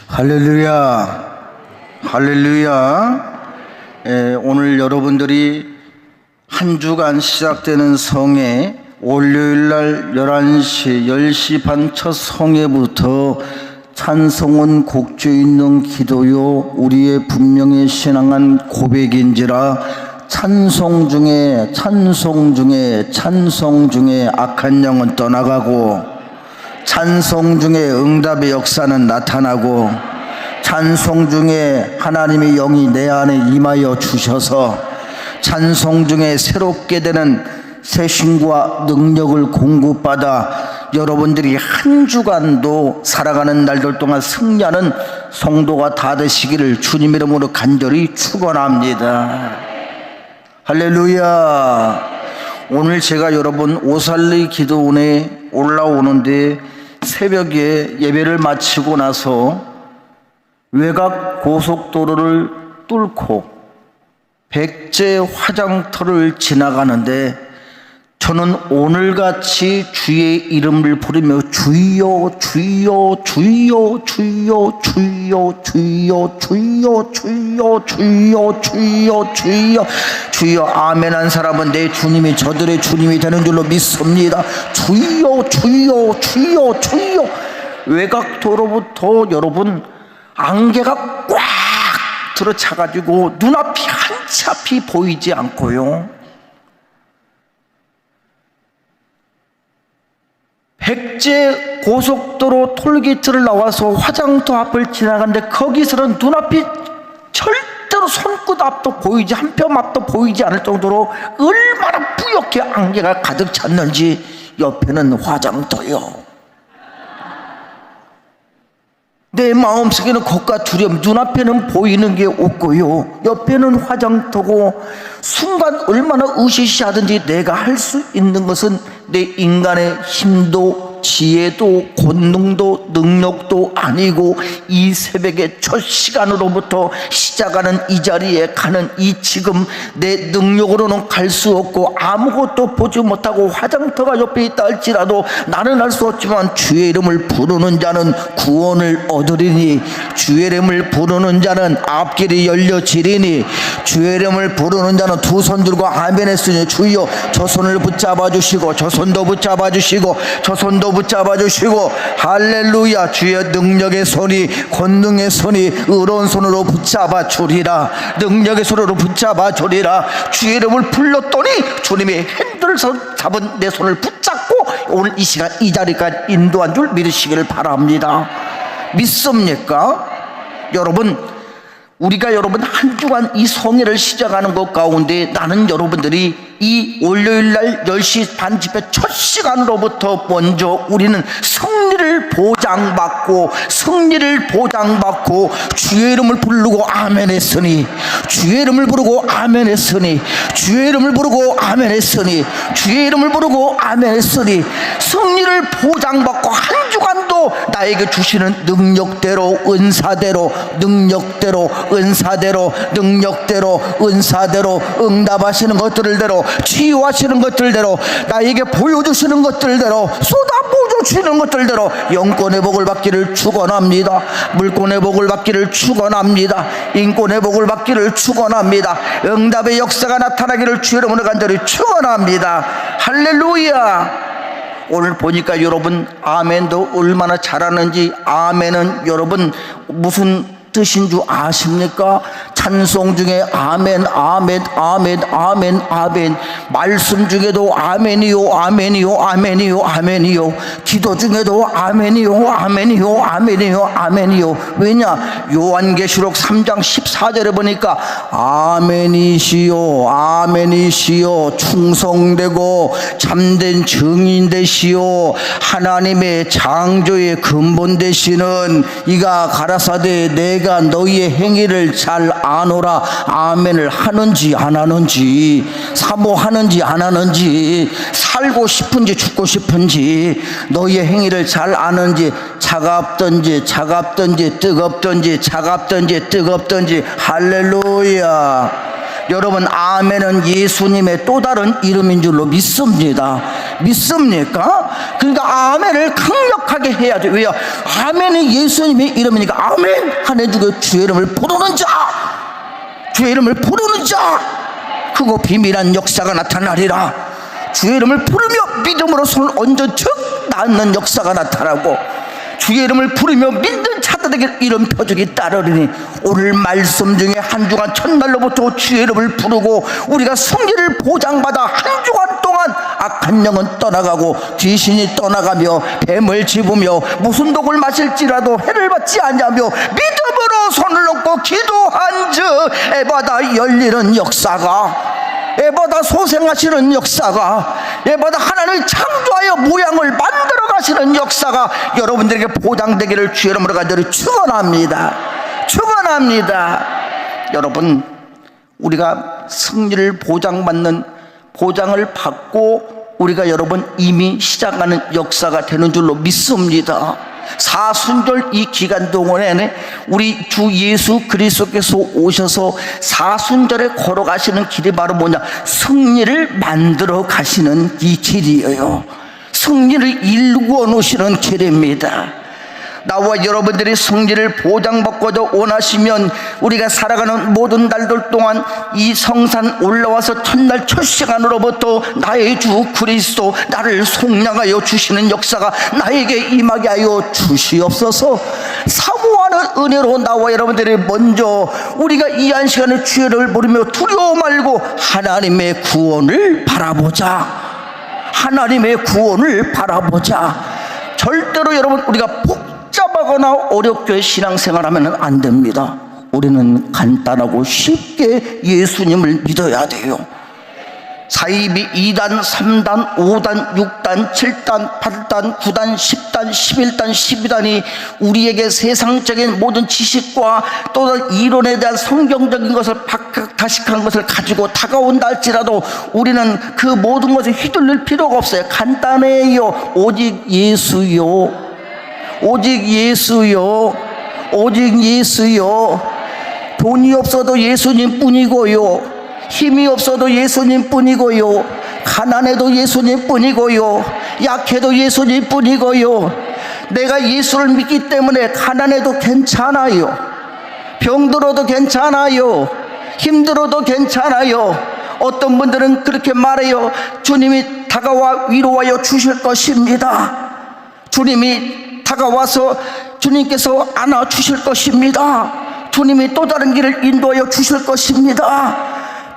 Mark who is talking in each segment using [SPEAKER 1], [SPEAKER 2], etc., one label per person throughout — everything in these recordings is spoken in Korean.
[SPEAKER 1] 할렐루야, 할렐루야. 오늘 여러분들이 한 주간 시작되는 성회, 월요일날 11시, 10시 반 첫 성회부터 찬송은 곡조 있는 기도요, 우리의 분명히 신앙한 고백인지라 찬송 중에 악한 영은 떠나가고, 찬송 중에 응답의 역사는 나타나고, 찬송 중에 하나님의 영이 내 안에 임하여 주셔서 찬송 중에 새롭게 되는 새신과 능력을 공급받아 여러분들이 한 주간도 살아가는 날들 동안 승리하는 성도가 다 되시기를 주님 이름으로 간절히 축원합니다. 할렐루야. 오늘 제가 여러분 오살리 기도원에 올라오는데 새벽에 예배를 마치고 나서 외곽 고속도로를 뚫고 백제 화장터를 지나가는데 저는 오늘같이 주의 이름을 부르며 주여 주여 주여 주여 주여 주여 주여 주여 주여 주여 주여 주여 아멘한 사람은 내 주님이 저들의 주님이 되는 줄로 믿습니다. 주여 주여 주여 주여. 외곽도로부터 여러분 안개가 꽉 들어차가지고 눈앞이 한 치 앞이 보이지 않고요, 백제 고속도로 톨게이트를 나와서 화장터 앞을 지나가는데 거기서는 눈앞이 절대로 손끝 앞도 보이지, 한 뼘 앞도 보이지 않을 정도로 얼마나 뿌옇게 안개가 가득 찼는지. 옆에는 화장터요. 내 마음속에는 겁과 두려움, 눈앞에는 보이는 게 없고요, 옆에는 화장터고, 순간 얼마나 으시시하든지 내가 할 수 있는 것은 내 인간의 힘도 지혜도 권능도 능력도 아니고, 이 새벽의 첫 시간으로부터 시작하는 이 자리에 가는 이 지금 내 능력으로는 갈 수 없고 아무것도 보지 못하고 화장터가 옆에 있다 할지라도 나는 알 수 없지만 주의 이름을 부르는 자는 구원을 얻으리니, 주의 이름을 부르는 자는 앞길이 열려지리니, 주의 이름을 부르는 자는 두 손 들고 아멘 했으니 주여 저 손을 붙잡아 주시고 저 손도 붙잡아 주시고 저 손도 붙잡아 주시고, 할렐루야. 주의 능력의 손이, 권능의 손이 의로운 손으로 붙잡아 주리라. 능력의 손으로 붙잡아 주리라. 주의 이름을 불렀더니 주님의 핸들을 잡은 내 손을 붙잡고 오늘 이 시간 이 자리까지 인도한 줄 믿으시기를 바랍니다. 믿습니까? 여러분, 우리가 여러분 한 주간 이 성회를 시작하는 것 가운데 나는 여러분들이 이 월요일날 10시 반 집회 첫 시간으로부터 먼저 우리는 승리를 보장받고 주의 이름을 부르고 아멘 했으니, 주의 이름을 부르고 아멘 했으니, 주의 이름을 부르고 아멘 했으니, 주의 이름을 부르고 아멘 했으니, 승리를 보장받고 한 주간도 나에게 주시는 능력대로 은사대로 응답하시는 것들대로 치유하시는 것들대로 나에게 보여주시는 것들대로 쏟아부어주시는 것들대로 영권의 복을 받기를 축원합니다. 물권의 복을 받기를 축원합니다. 인권의 복을 받기를 축원합니다. 응답의 역사가 나타나기를 주의 이름으로 간절히 축원합니다. 할렐루야. 오늘 보니까 여러분 아멘도 얼마나 잘하는지, 아멘은 여러분 무슨 뜻인 줄 아십니까? 찬송 중에 아멘 아멘 아멘 아멘 아멘, 말씀 중에도 아멘이요 아멘이요 아멘이요 아멘이요, 기도 중에도 아멘이요 아멘이요 아멘이요 아멘이요. 왜냐? 요한계시록 3장 14절에 보니까 아멘이시요 아멘이시요 충성되고 참된 증인 되시오 하나님의 창조의 근본 되시는 이가 가라사대 내가 너희의 행위를 잘 아노라. 아멘을 하는지 안 하는지, 사모하는지 안 하는지, 살고 싶은지 죽고 싶은지, 너희의 행위를 잘 아는지, 차갑든지 뜨겁든지. 할렐루야. 여러분 아멘은 예수님의 또 다른 이름인 줄로 믿습니다. 믿습니까? 그러니까 아멘을 강력하게 해야죠. 왜요? 아멘이 예수님의 이름이니까 아멘 하는 주가 주의 이름을 부르는 자, 주의 이름을 부르는 자, 그거 비밀한 역사가 나타나리라. 주의 이름을 부르며 믿음으로 손을 얹어 즉 낫는 역사가 나타나고, 주의 이름을 부르며 믿는 자들에게 이런 표적이 따르리니, 오늘 말씀 중에 한 주간 첫날로부터 주의 이름을 부르고 우리가 승리를 보장받아 한 주간 동안 악한 영은 떠나가고 귀신이 떠나가며 뱀을 집으며 무슨 독을 마실지라도 해를 받지 않냐며 믿음으로 손을 놓고 기도한 즉 에바다 열리는 역사가, 에바다 소생하시는 역사가, 에바다 하나님이 창조하여 모양을 만들어 가시는 역사가 여러분들에게 보장되기를 주의 이름으로 간절히 축원합니다. 축원합니다. 여러분, 우리가 승리를 보장받는, 보장을 받고 우리가 여러분 이미 시작하는 역사가 되는 줄로 믿습니다. 사순절 이 기간 동안에는 우리 주 예수 그리스도께서 오셔서 사순절에 걸어가시는 길이 바로 뭐냐? 승리를 만들어 가시는 이 길이에요. 승리를 이루어 놓으시는 길입니다. 나와 여러분들이 승리를 보장받고자 원하시면 우리가 살아가는 모든 날들 동안 이 성산 올라와서 첫날 첫 시간으로부터 나의 주 그리스도 나를 속량하여 주시는 역사가 나에게 임하게 하여 주시옵소서. 사모하는 은혜로 나와 여러분들이 먼저 우리가 이 한 시간에 주의를 부르며 두려워 말고 하나님의 구원을 바라보자. 하나님의 구원을 바라보자. 절대로 여러분 우리가 복잡하거나 어렵게 신앙생활하면 안 됩니다. 우리는 간단하고 쉽게 예수님을 믿어야 돼요. 사이비 2단, 3단, 5단, 6단, 7단, 8단, 9단, 10단, 11단, 12단이 우리에게 세상적인 모든 지식과 또 이론에 대한 성경적인 것을 박학다식한 것을 가지고 다가온다 할지라도 우리는 그 모든 것을 휘둘릴 필요가 없어요. 간단해요. 오직 예수요, 오직 예수요, 오직 예수요. 돈이 없어도 예수님 뿐이고요, 힘이 없어도 예수님 뿐이고요, 가난해도 예수님 뿐이고요, 약해도 예수님 뿐이고요. 내가 예수를 믿기 때문에 가난해도 괜찮아요, 병들어도 괜찮아요, 힘들어도 괜찮아요. 어떤 분들은 그렇게 말해요. 주님이 다가와 위로하여 주실 것입니다. 주님이 다가와서 주님께서 안아 주실 것입니다. 주님이 또 다른 길을 인도하여 주실 것입니다.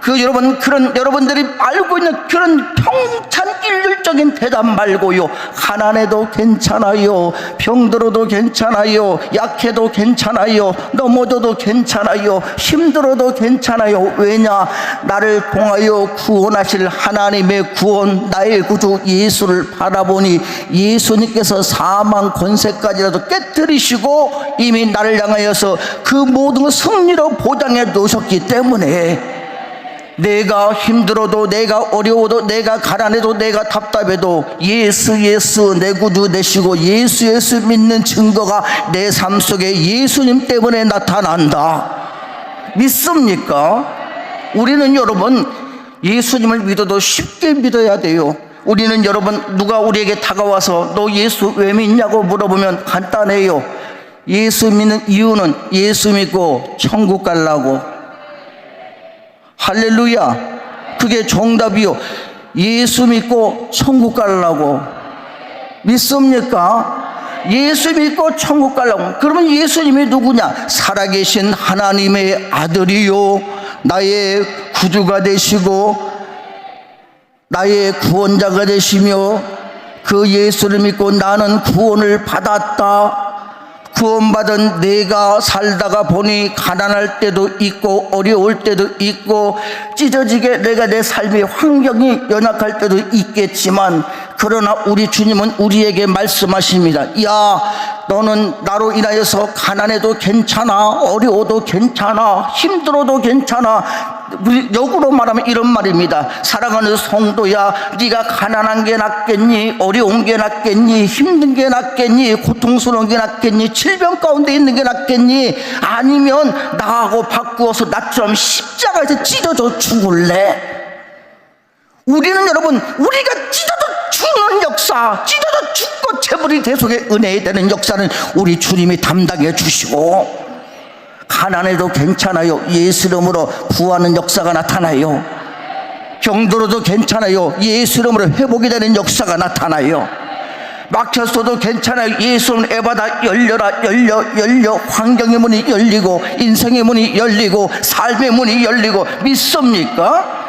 [SPEAKER 1] 여러분들이 알고 있는 그런 평탄 일률적인 대답 말고요, 가난해도 괜찮아요, 병들어도 괜찮아요, 약해도 괜찮아요, 넘어져도 괜찮아요, 힘들어도 괜찮아요. 왜냐? 나를 통하여 구원하실 하나님의 구원, 나의 구주 예수를 바라보니 예수님께서 사망 권세까지라도 깨뜨리시고 이미 나를 향하여서 그 모든 승리로 보장해 놓으셨기 때문에 내가 힘들어도, 내가 어려워도, 내가 가난해도, 내가 답답해도 예수 예수 내 구주 되시고 예수 예수 믿는 증거가 내 삶 속에 예수님 때문에 나타난다. 믿습니까? 우리는 여러분 예수님을 믿어도 쉽게 믿어야 돼요. 우리는 여러분 누가 우리에게 다가와서 너 예수 왜 믿냐고 물어보면 간단해요. 예수 믿는 이유는 예수 믿고 천국 가려고. 할렐루야. 그게 정답이요. 예수 믿고 천국 가려고. 믿습니까? 예수 믿고 천국 가려고. 그러면 예수님이 누구냐? 살아계신 하나님의 아들이요, 나의 구주가 되시고 나의 구원자가 되시며 그 예수를 믿고 나는 구원을 받았다. 구원받은 내가 살다가 보니 가난할 때도 있고 어려울 때도 있고 찢어지게 내가 내 삶의 환경이 연약할 때도 있겠지만, 그러나 우리 주님은 우리에게 말씀하십니다. 야, 너는 나로 인하여서 가난해도 괜찮아, 어려워도 괜찮아, 힘들어도 괜찮아. 역으로 말하면 이런 말입니다. 사랑하는 성도야, 네가 가난한 게 낫겠니? 어려운 게 낫겠니? 힘든 게 낫겠니? 고통스러운 게 낫겠니? 질병 가운데 있는 게 낫겠니? 아니면 나하고 바꾸어서 나처럼 십자가에서 찢어져 죽을래? 우리는 여러분, 우리가 찢어져 죽는 역사, 찢어져 죽고 재물이 대속의 은혜에 되는 역사는 우리 주님이 담당해 주시고, 가난해도 괜찮아요. 예수 이름으로 구하는 역사가 나타나요. 병들어도 괜찮아요. 예수 이름으로 회복이 되는 역사가 나타나요. 막혔어도 괜찮아요. 예수 이름으로 에바다 열려라. 열려. 환경의 문이 열리고, 인생의 문이 열리고, 삶의 문이 열리고. 믿습니까?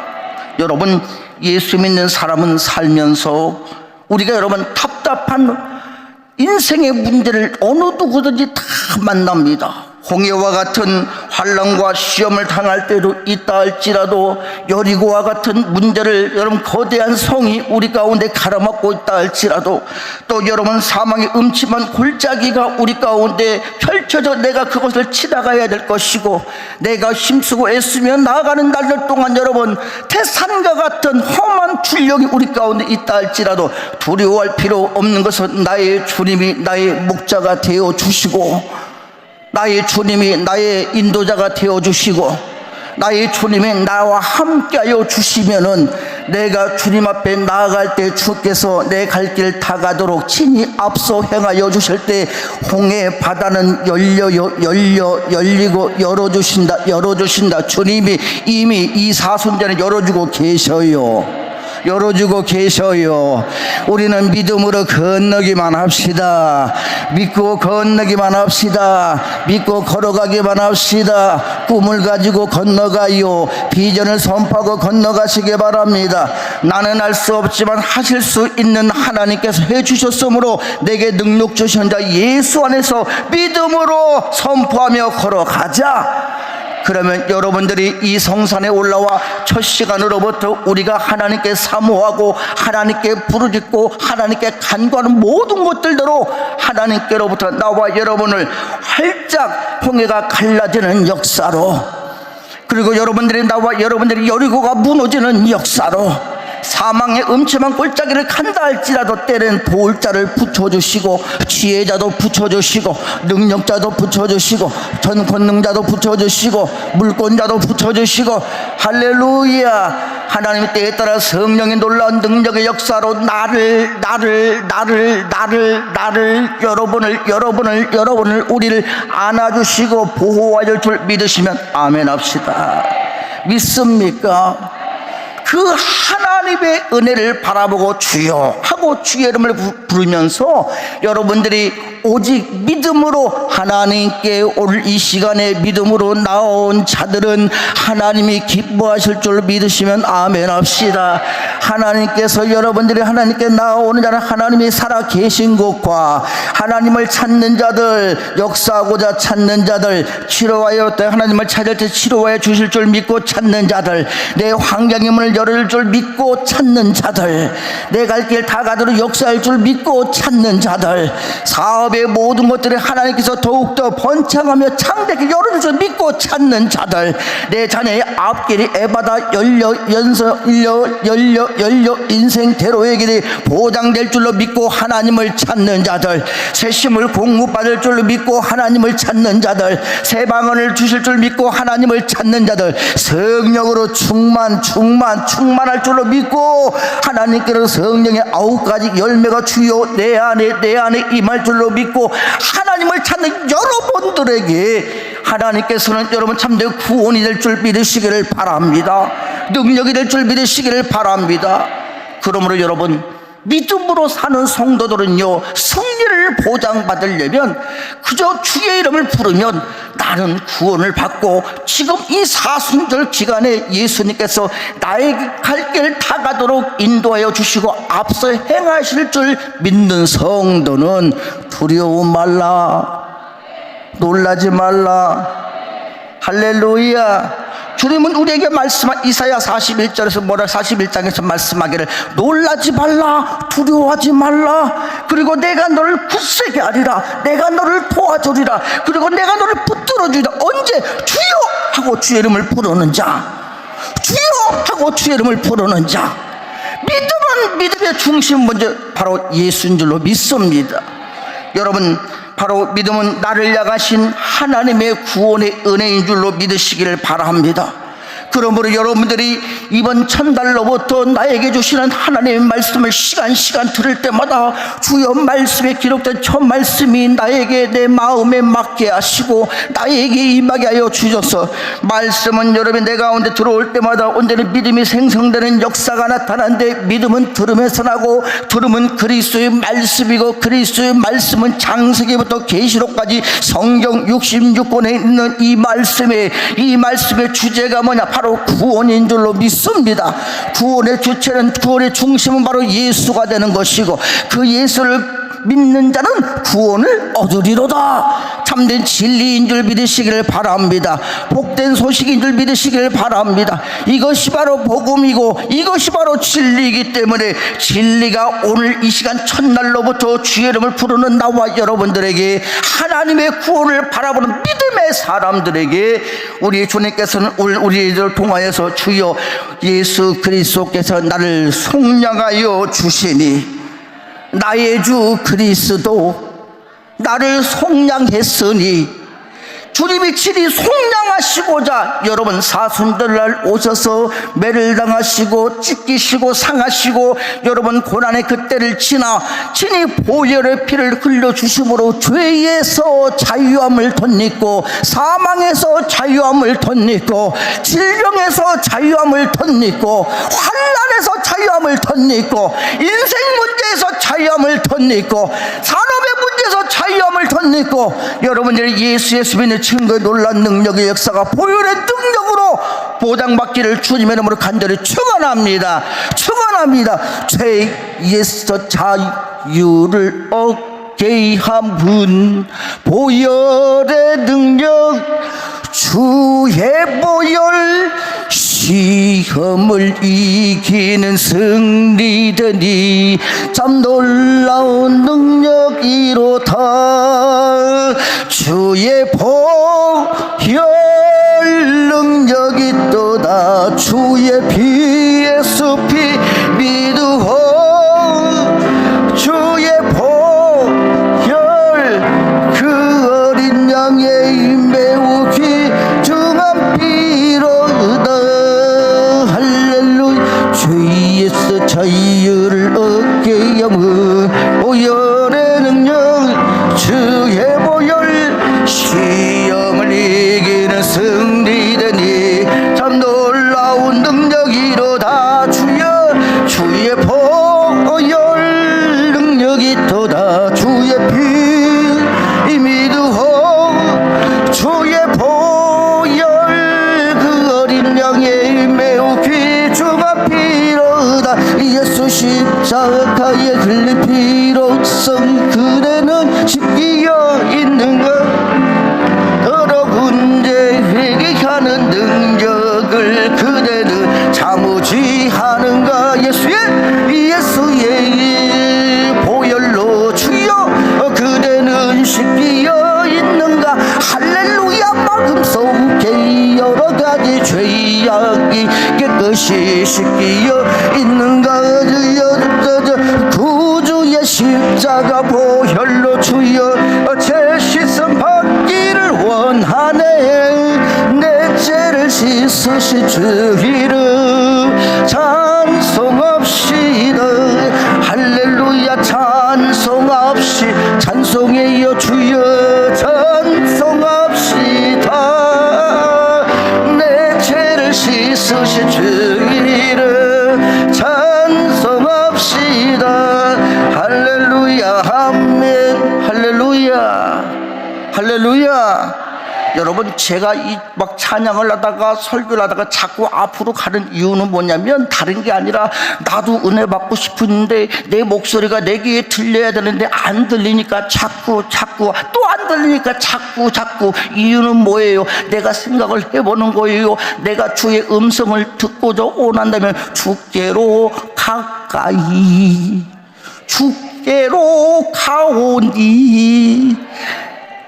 [SPEAKER 1] 여러분, 예수 믿는 사람은 살면서 우리가 여러분 답답한 인생의 문제를 어느 누구든지 다 만납니다. 홍해와 같은 환난과 시험을 당할 때도 있다 할지라도, 여리고와 같은 문제를 여러분 거대한 성이 우리 가운데 가로막고 있다 할지라도, 또 여러분 사망의 음침한 골짜기가 우리 가운데 펼쳐져 내가 그것을 치다가야 될 것이고, 내가 힘쓰고 애쓰며 나아가는 날들 동안 여러분 태산과 같은 험한 출력이 우리 가운데 있다 할지라도 두려워할 필요 없는 것은 나의 주님이 나의 목자가 되어 주시고, 나의 주님이 나의 인도자가 되어주시고, 나의 주님이 나와 함께하여 주시면은 내가 주님 앞에 나아갈 때 주께서 내 갈 길 다 가도록 친히 앞서 행하여 주실 때 홍해 바다는 열리고 열어주신다. 주님이 이미 이 사순전에 열어주고 계셔요. 우리는 믿음으로 건너기만 합시다. 믿고 건너기만 합시다. 믿고 걸어가기만 합시다. 꿈을 가지고 건너가요. 비전을 선포하고 건너가시기 바랍니다. 나는 할 수 없지만 하실 수 있는 하나님께서 해주셨으므로 내게 능력 주신 자 예수 안에서 믿음으로 선포하며 걸어가자. 그러면 여러분들이 이 성산에 올라와 첫 시간으로부터 우리가 하나님께 사모하고 하나님께 부르짖고 하나님께 간구하는 모든 것들대로 하나님께로부터 나와 여러분을 활짝 홍해가 갈라지는 역사로, 그리고 나와 여러분들이 여리고가 무너지는 역사로, 사망의 음침한 골짜기를 간다 할지라도 때는 도울 자를 붙여주시고, 지혜자도 붙여주시고, 능력자도 붙여주시고, 전권능자도 붙여주시고, 물권자도 붙여주시고, 할렐루야. 하나님의 때에 따라 성령의 놀라운 능력의 역사로 나를 여러분을 우리를 안아주시고 보호하실 줄 믿으시면 아멘 합시다. 믿습니까? 그 하나님의 은혜를 바라보고 주여 하고 주의 이름을 부르면서 여러분들이 오직 믿음으로 하나님께 올 이 시간에 믿음으로 나온 자들은 하나님이 기뻐하실 줄 믿으시면 아멘 합시다. 하나님께서 여러분들이 하나님께 나오는 자는 하나님이 살아 계신 곳과 하나님을 찾는 자들, 역사하고자 찾는 자들, 치료하여 하나님을 찾을 때 치료하여 주실 줄 믿고 찾는 자들, 내 환경의 문을 열을 줄 믿고 찾는 자들, 내 갈 길 다 가도록 역사할 줄 믿고 찾는 자들, 사업의 모든 것들이 하나님께서 더욱더 번창하며 창대하게 열어줄 줄 믿고 찾는 자들, 내 자녀의 앞길이 에바다 열려 인생대로의 길이 보장될 줄로 믿고 하나님을 찾는 자들, 새 힘을 공급받을 줄로 믿고 하나님을 찾는 자들, 새 방언을 주실 줄 믿고 하나님을 찾는 자들, 성령으로 충만할 줄로 믿고 하나님께로 성령의 9가지 열매가 주요 내 안에 임할 줄로 믿고 하나님을 찾는 여러분들에게 하나님께서는 여러분 참된 구원이 될 줄 믿으시기를 바랍니다. 능력이 될 줄 믿으시기를 바랍니다. 그러므로 여러분, 믿음으로 사는 성도들은요, 승리를 보장받으려면 그저 주의 이름을 부르면 나는 구원을 받고, 지금 이 사순절 기간에 예수님께서 나의 갈 길 다 가도록 인도하여 주시고 앞서 행하실 줄 믿는 성도는 두려워 말라, 놀라지 말라. 할렐루야. 주님은 우리에게 말씀한 이사야 41절에서 41장에서 말씀하기를 놀라지 말라, 두려워하지 말라, 그리고 내가 너를 굳세게 하리라, 내가 너를 도와주리라, 그리고 내가 너를 붙들어주리라. 언제? 주여 하고 주의 이름을 부르는 자, 주여 하고 주의 이름을 부르는 자. 믿음은 믿음의 중심 먼저 바로 예수인 줄로 믿습니다. 여러분, 바로 믿음은 나를 향하신 하나님의 구원의 은혜인 줄로 믿으시기를 바랍니다. 그러므로 여러분들이 이번 천달로부터 나에게 주시는 하나님의 말씀을 시간 들을 때마다 주여 말씀에 기록된 첫 말씀이 나에게 내 마음에 맞게 하시고 나에게 임하게 하여 주셔서 말씀은 여러분 내 가운데 들어올 때마다 언제는 믿음이 생성되는 역사가 나타나는데 믿음은 들으면서 나고 들음은 그리스도의 말씀이고 그리스도의 말씀은 창세기부터 계시록까지 성경 66권에 있는 이 말씀의 주제가 뭐냐? 바로 구원인 줄로 믿습니다. 구원의 주체는 구원의 중심은 바로 예수가 되는 것이고 그 예수를 믿는 자는 구원을 얻으리로다. 참된 진리인 줄 믿으시기를 바랍니다. 복된 소식인 줄 믿으시기를 바랍니다. 이것이 바로 복음이고 이것이 바로 진리이기 때문에 진리가 오늘 이 시간 첫날로부터 주의 이름을 부르는 나와 여러분들에게 하나님의 구원을 바라보는 믿음의 사람들에게 우리 주님께서는 우리를 통하여서 주여 예수 그리스도께서 나를 속량하여 주시니 나의 주 그리스도 나를 속량했으니 주님이 친히 속량하시고자 여러분 사순절날 오셔서 매를 당하시고 찢기시고 상하시고 여러분 고난의 그때를 지나 친히 보혈의 피를 흘려주심으로 죄에서 자유함을 덧입고 사망에서 자유함을 덧입고 질병에서 자유함을 덧입고 환난에서 자유함을 덧입고 인생 문제에서 자유함을 덧입고 산업의 문제에서 자유함을 덧입고 여러분들이 예수 믿는 증거의 놀란 능력의 역사가 보혈의 능력으로 보장받기를 주님의 이름으로 간절히 축원합니다. 죄에서 자유를 얻게 함은 보혈의 능력 주의 보혈 시험을 이기는 승리되니 참 놀라운 능력이로다. 주의 보혈 능력이 또다. 주의 피의 숲이 믿으오. 주의 보혈 그 어린 양의 매우 귀중한 피로다. 할렐루야. 죄에서 자유를 얻게 함은 보혈의 능력 주의 보혈 시험을 이기는 승리되니 참 놀라운 능력이로다. 주의 보혈 능력이 또다. 주의 피 믿으오. 주의 보혈 그 어린 양의 매우 귀중한 피로다. 예수 십자가에 흘린 피로써 그대는 십기어 있는가. 여러 문제 회개하는 능력을 그대는 자무지하는가. 예수의 보혈로 주여 그대는 십기어 있는가. 할렐루야. 마음속에 여러 가지 죄악이 깨끗이 씻기어 있는가. 구주의 십자가 보혈로 주여 죄 씻음 받기를 원하네. 내 죄를 씻으신 주 이름 찬송합시다. 할렐루야. 찬송해요 주여 찬송합시다. 내 죄를 씻으신 주 이름 찬송합시다. 할렐루야. 아멘. 할렐루야. 여러분 제가 막 찬양을 하다가 설교를 하다가 자꾸 앞으로 가는 이유는 뭐냐면 다른 게 아니라 나도 은혜 받고 싶은데 내 목소리가 내 귀에 들려야 되는데 안 들리니까 자꾸 또 안 들리니까 자꾸 이유는 뭐예요? 내가 생각을 해보는 거예요. 내가 주의 음성을 듣고자 원한다면 주께로 가까이 주께로 가오니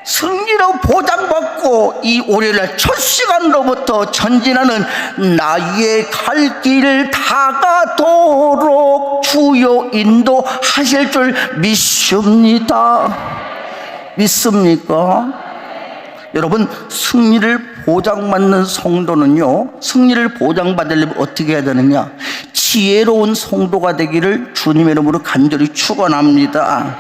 [SPEAKER 1] 승리로 보장받고 이 월요일날 첫 시간로부터 전진하는 나의 갈 길을 다가도록 주여 인도하실 줄 믿습니다. 믿습니까? 여러분, 승리를 보장받는 성도는요, 승리를 보장받으려면 어떻게 해야 되느냐? 지혜로운 성도가 되기를 주님의 이름으로 간절히 축원합니다.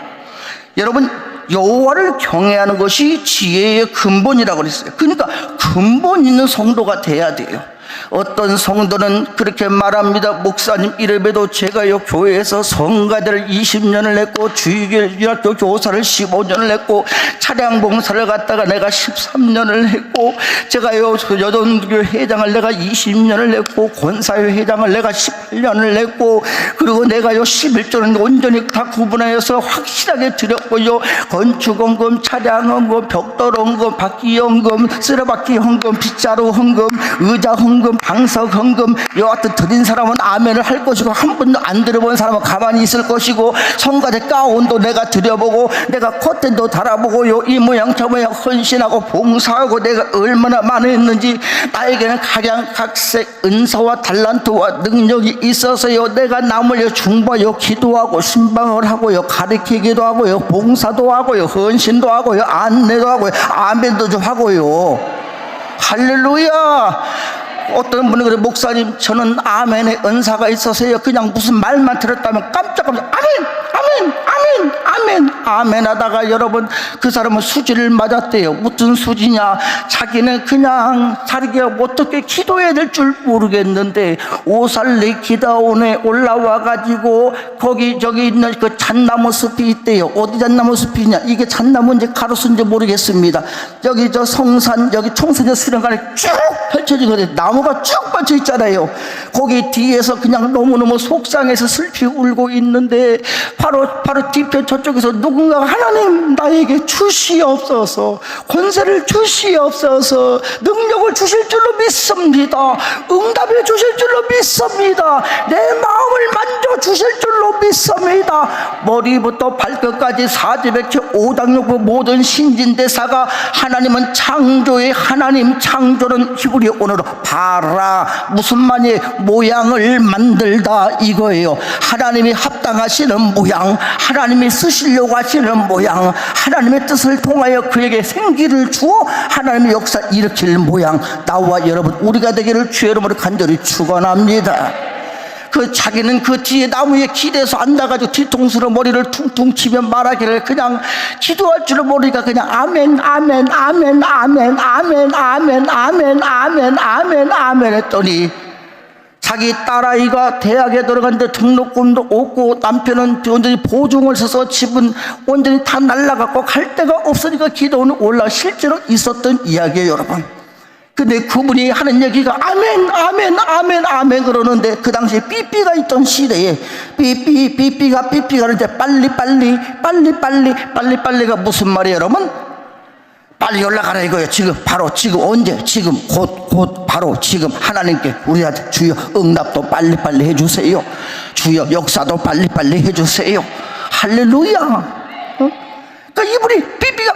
[SPEAKER 1] 여러분, 여호와를 경외하는 것이 지혜의 근본이라고 그랬어요. 그러니까 근본 있는 성도가 돼야 돼요. 어떤 성도는 그렇게 말합니다. 목사님, 이래봬도 제가요 교회에서 성가대를 20년을 했고 주일학교 교사를 15년을 했고 차량 봉사를 갖다가 내가 13년을 했고 제가요 여전교 회장을 내가 20년을 했고 권사회 회장을 내가 18년을 했고 그리고 내가요 11조는 온전히 다 구분하여서 확실하게 드렸고요, 건축헌금, 차량헌금, 벽돌헌금, 바퀴헌금, 쓰레받기 헌금, 빗자루 헌금, 의자 헌금, 방석 헌금, 여하튼 드린 사람은 아멘을 할 것이고 한 번도 안 드려본 사람은 가만히 있을 것이고, 성가대 가운도 내가 드려보고 내가 커튼도 달아보고요, 이 모양 저 모양 헌신하고 봉사하고 내가 얼마나 많이 했는지, 나에게는 각양각색 은사와 달란트와 능력이 있어서요 내가 남을 중보하여 기도하고 신방을 하고요, 가르치기도 하고요, 봉사도 하고요, 헌신도 하고요, 안내도 하고요, 아멘도 좀 하고요. 할렐루야. 어떤 분이 그래, 목사님 저는 아멘의 은사가 있어서요 그냥 무슨 말만 들었다면 깜짝깜짝 아멘 아멘 아멘 아멘 아멘 하다가 여러분 그 사람은 수지를 맞았대요. 무슨 수지냐? 자기는 그냥 자기가 어떻게 기도해야 될 줄 모르겠는데 오살리 기다원에 올라와 가지고 거기 저기 있는 그 잣나무 숲이 있대요. 어디 잣나무 숲이냐? 이게 잣나무인지 가로수인지 모르겠습니다. 여기 저 성산 여기 청소년 수련관에 쭉 펼쳐지거든요. 나무가 쭉 뻗쳐 있잖아요. 거기 뒤에서 그냥 너무너무 속상해서 슬피 울고 있는데 바로 뒤편 저쪽에서 누군가가 하나님 나에게 주시옵소서, 권세를 주시옵소서, 능력을 주실 줄로 믿습니다, 응답해 주실 줄로 믿습니다, 내 마음을 만져주실 줄로 믿습니다. 머리부터 발끝까지 사지백체 오당육부 모든 신진대사가 하나님은 창조의 하나님, 창조는 히브리 언어로 바라, 무슨 말이에요? 모양을 만들다 이거예요. 하나님이 합당하시는 모양, 하나님이 쓰시려고 하시는 모양, 하나님의 뜻을 통하여 그에게 생기를 주어 하나님의 역사 일으킬 모양, 나와 여러분 우리가 되기를 주의 이름으로 간절히 축원합니다. 그 자기는 그 뒤에 나무에 기대서 앉아가지고 뒤통수로 머리를 퉁퉁 치며 말하기를 그냥 기도할 줄을 모르니까 그냥 아멘 아멘 아멘 아멘 아멘 아멘 아멘 아멘 아멘 아멘 했더니 자기 딸아이가 대학에 들어갔는데 등록금도 없고 남편은 완전히 보증을 서서 집은 완전히 다 날라갔고 갈 데가 없으니까 기도는 올라 실제로 있었던 이야기예요 여러분. 근데 그분이 하는 얘기가 아멘 아멘 아멘 아멘 그러는데 그 당시에 삐삐가 있던 시대에 삐삐가 하는데 빨리가 무슨 말이에요 여러분? 빨리 연락하라 이거예요. 지금 바로 지금 언제? 지금 곧 바로 지금 하나님께 우리한테 주여 응답도 빨리 해주세요. 주여 역사도 빨리 해주세요. 할렐루야. 그러니까 이분이 삐삐가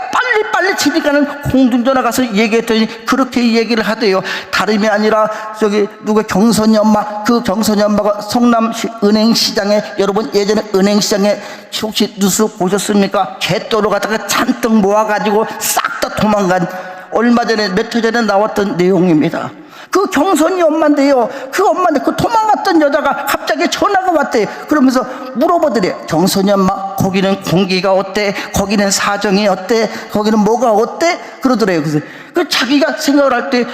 [SPEAKER 1] 빨리 치니까는 공중전화 가서 얘기했더니 그렇게 얘기를 하대요. 다름이 아니라 저기 누가 경선이 엄마, 그 경선이 엄마가 성남시 은행시장에, 여러분 예전에 은행시장에 혹시 뉴스 보셨습니까? 개또로 갖다가 잔뜩 모아가지고 싹 다 도망간, 얼마 전에 몇 해 전에 나왔던 내용입니다. 그 경선이 엄마인데요, 그 엄마인데 그 도망갔던 여자가 갑자기 전화가 왔대. 그러면서 물어보더래. 경선이 엄마, 거기는 공기가 어때? 거기는 사정이 어때? 거기는 뭐가 어때? 그러더래요. 그래서 그 자기가 생각을 할 때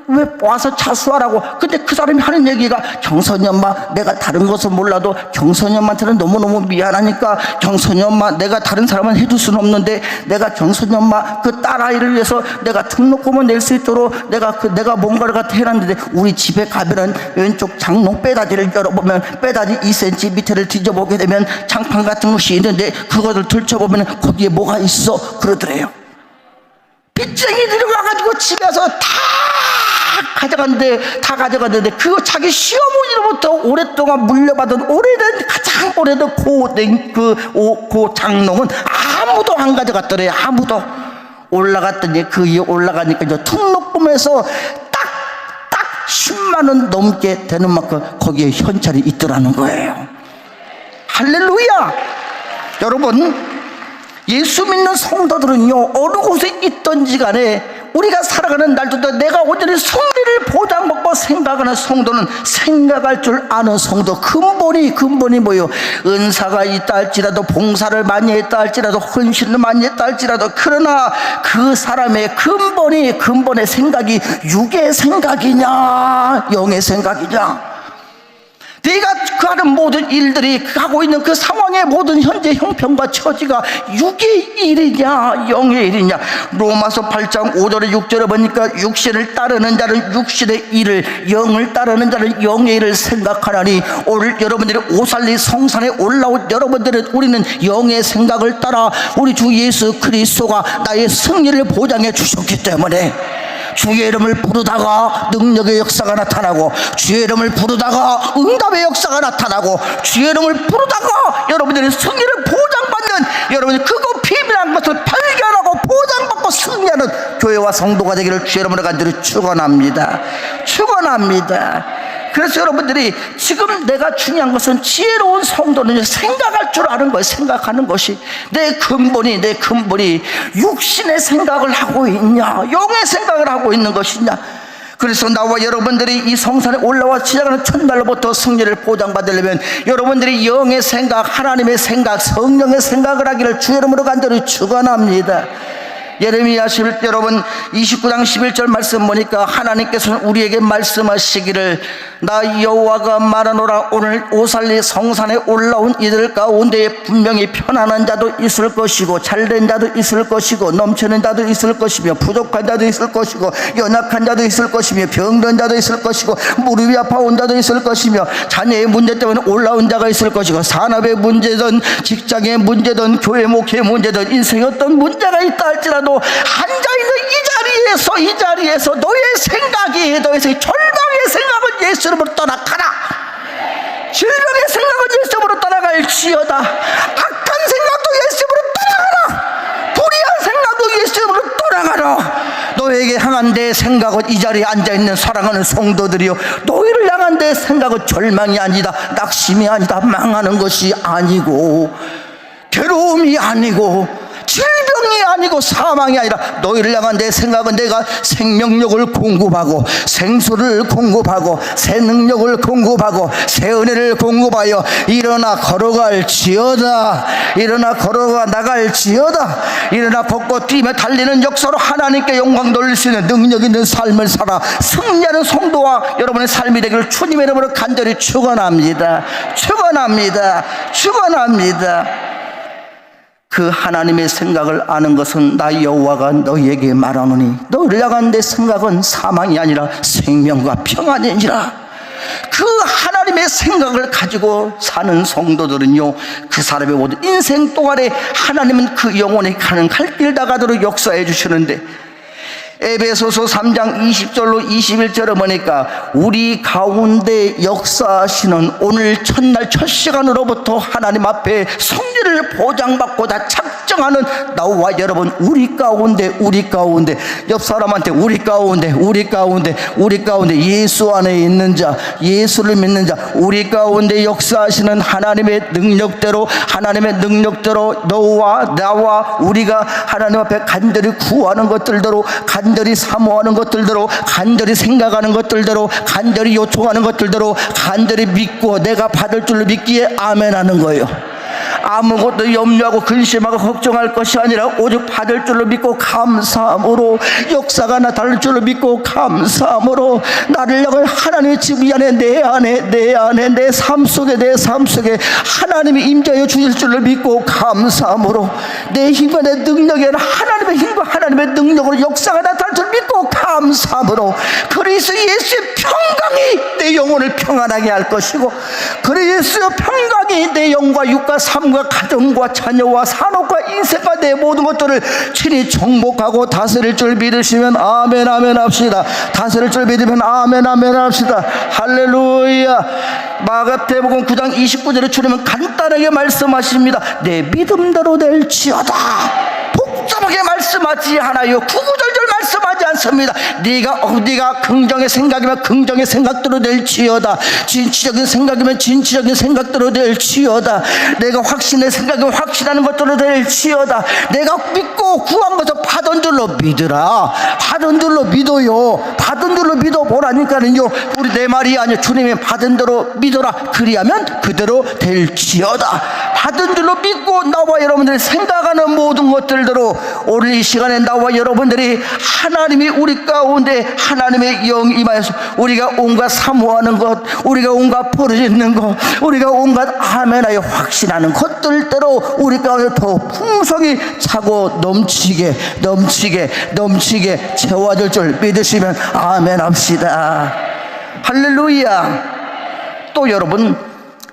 [SPEAKER 1] 왜 와서 자수하라고. 근데 그 사람이 하는 얘기가 경선이 엄마, 내가 다른 것은 몰라도 경선이 엄마한테는 너무너무 미안하니까 경선이 엄마, 내가 다른 사람은 해줄 수는 없는데 내가 경선이 엄마 그 딸아이를 위해서 내가 등록금을 낼 수 있도록 내가 뭔가를 갖다 해놨는데, 우리 집에 가면은 왼쪽 장롱 빼다지를 열어보면 빼다지 2cm 밑에를 뒤져보게 되면 장판 같은 것이 있는데 그것을 들춰보면 거기에 뭐가 있어? 그러더래요. 빚쟁이들이 와가지고 집에서 다 가져갔는데 그거 자기 시어머니로부터 오랫동안 물려받은 오래된 가장 오래된 그 장롱은 아무도 안 가져갔더래요. 아무도. 올라갔더니 그 위에 올라가니까 이제 등록금에서 딱 10만 원 넘게 되는 만큼 거기에 현찰이 있더라는 거예요. 할렐루야. 여러분, 예수 믿는 성도들은요 어느 곳에 있든지 간에 우리가 살아가는 날도 내가 온전히 승리를 보장받고 생각하는 성도는 생각할 줄 아는 성도. 근본이 뭐예요? 은사가 있다 할지라도, 봉사를 많이 했다 할지라도, 헌신을 많이 했다 할지라도, 그러나 그 사람의 근본의 생각이 육의 생각이냐 영의 생각이냐. 내가 그 하는 모든 일들이 하고 있는 그 상황의 모든 현재 형편과 처지가 육의 일이냐 영의 일이냐. 로마서 8장 5절에 6절에 보니까 육신을 따르는 자는 육신의 일을, 영을 따르는 자는 영의 일을 생각하나니, 오늘 여러분들이 오살리 성산에 올라온 여러분들은 우리는 영의 생각을 따라 우리 주 예수 그리스도가 나의 승리를 보장해 주셨기 때문에 주의 이름을 부르다가 능력의 역사가 나타나고, 주의 이름을 부르다가 응답의 역사가 나타나고, 주의 이름을 부르다가 여러분들이 승리를 보장받는, 여러분이 그거 비밀한 것을 발견하고 보장받고 승리하는 교회와 성도가 되기를 주의 이름으로 간절히 축원합니다. 그래서 여러분들이 지금 내가 중요한 것은, 지혜로운 성도는 생각할 줄 아는 거예요. 생각하는 것이 내 근본이 육신의 생각을 하고 있냐 영의 생각을 하고 있는 것이냐. 그래서 나와 여러분들이 이 성산에 올라와 시작하는 첫날로부터 승리를 보장받으려면 여러분들이 영의 생각, 하나님의 생각, 성령의 생각을 하기를 주의 이름으로 간절히 축원합니다. 예레미야 11절 여러분 29장 11절 말씀 보니까 하나님께서는 우리에게 말씀하시기를, 나 여호와가 말하노라. 오늘 오살리 성산에 올라온 이들 가운데 분명히 편안한 자도 있을 것이고, 잘된 자도 있을 것이고, 넘치는 자도 있을 것이며, 부족한 자도 있을 것이고, 연약한 자도 있을 것이며, 병든 자도 있을 것이고, 무릎이 아파온 자도 있을 것이며, 자녀의 문제 때문에 올라온 자가 있을 것이고, 산업의 문제든 직장의 문제든 교회 목회의 문제든 인생의 어떤 문제가 있다 할지라도 앉아있는 이 자리에서 너의 생각이, 너의 절망의 생각은 예수 이름으로 떠나가라. 질병의 생각은 예수 이름으로 떠나갈지어다. 악한 생각도 예수 이름으로 떠나가라. 불의한 생각도 예수 이름으로 떠나가라. 너에게 향한 내 생각은, 이 자리에 앉아있는 사랑하는 성도들이여, 너희를 향한 내 생각은 절망이 아니다, 낙심이 아니다, 망하는 것이 아니고, 괴로움이 아니고, 질병이 아니고, 사망이 아니라 너희를 향한 내 생각은 내가 생명력을 공급하고, 생수를 공급하고, 새 능력을 공급하고, 새 은혜를 공급하여 일어나 걸어갈지어다. 일어나 걸어가 나갈지어다. 일어나 걷고 뛰며 달리는 역사로 하나님께 영광 돌릴 수 있는 능력 있는 삶을 살아 승리하는 성도와 여러분의 삶이 되기를 주님의 이름으로 간절히 축원합니다. 그 하나님의 생각을 아는 것은, 나 여호와가 너희에게 말하노니 너희를 향한 내 생각은 사망이 아니라 생명과 평안이니라. 그 하나님의 생각을 가지고 사는 성도들은요, 그 사람의 모든 인생 동안에 하나님은 그 영혼이 가는 갈 길 다 가도록 역사해 주시는데, 에베소서 3장 20절로 21절에 보니까 우리 가운데 역사하시는 오늘 첫날 첫 시간으로부터 하나님 앞에 승리를 보장받고자 작정하는 나와 여러분, 우리 가운데 옆 사람한테 우리 가운데 예수 안에 있는 자, 예수를 믿는 자, 우리 가운데 역사하시는 하나님의 능력대로 너와 나와 우리가 하나님 앞에 간절히 구하는 것들대로, 간절히 사모하는 것들대로, 간절히 생각하는 것들대로, 간절히 요청하는 것들대로, 간절히 믿고 내가 받을 줄로 믿기에 아멘하는 거예요. 아무것도 염려하고 근심하고 걱정할 것이 아니라 오직 받을 줄로 믿고 감사함으로, 역사가 나타날 줄로 믿고 감사함으로, 나를 향해 하나님의 집 안에 내 안에 내 삶 속에 하나님이 임재하여 주실 줄로 믿고 감사함으로, 내 힘과 내 능력이 아니라 하나님의 힘과 하나님의 능력으로 역사가 나타날 줄 믿고 감사함으로, 그리스도 예수의 평강이 내 영혼을 평안하게 할 것이고, 그리스도의 평강이 내 영과 육과 삶과 가정과 자녀와 산업과 인생과 내 모든 것들을 친히 정복하고 다스릴 줄 믿으시면 아멘 합시다. 다스릴 줄 믿으면 아멘 합시다. 할렐루야. 마가복음 9장 29절에 주님은 간단하게 말씀하십니다. 내 믿음대로 될지어다. 복잡하게 말씀하지 않아요. 구구절절 말씀하지 않습니다. 네가 긍정의 생각이면 긍정의 생각대로 될지어다. 진취적인 생각이면 진취적인 생각대로 될지어다. 내가 확신의 생각이면 확신하는 것대로 될지어다. 내가 믿고 믿고 구한 것을 받은 줄로 믿으라. 받은 줄로 믿어요. 받은 줄로 믿어보라니까는요, 우리 내 말이 아니야. 주님이 받은 대로 믿어라. 그리하면 그대로 될지어다. 받은 줄로 믿고 나와 여러분들이 생각하는 모든 것들대로 오늘 이 시간에 나와 여러분들이 하나님이 우리 가운데 하나님의 영 임하여서 우리가 온갖 사모하는 것, 우리가 온갖 버려지는 것, 우리가 온갖 아멘하여 확신하는 것들대로 우리 가운데 더 풍성히 차고 넘치게 채워질 줄 믿으시면 아멘 합시다. 할렐루야. 또 여러분,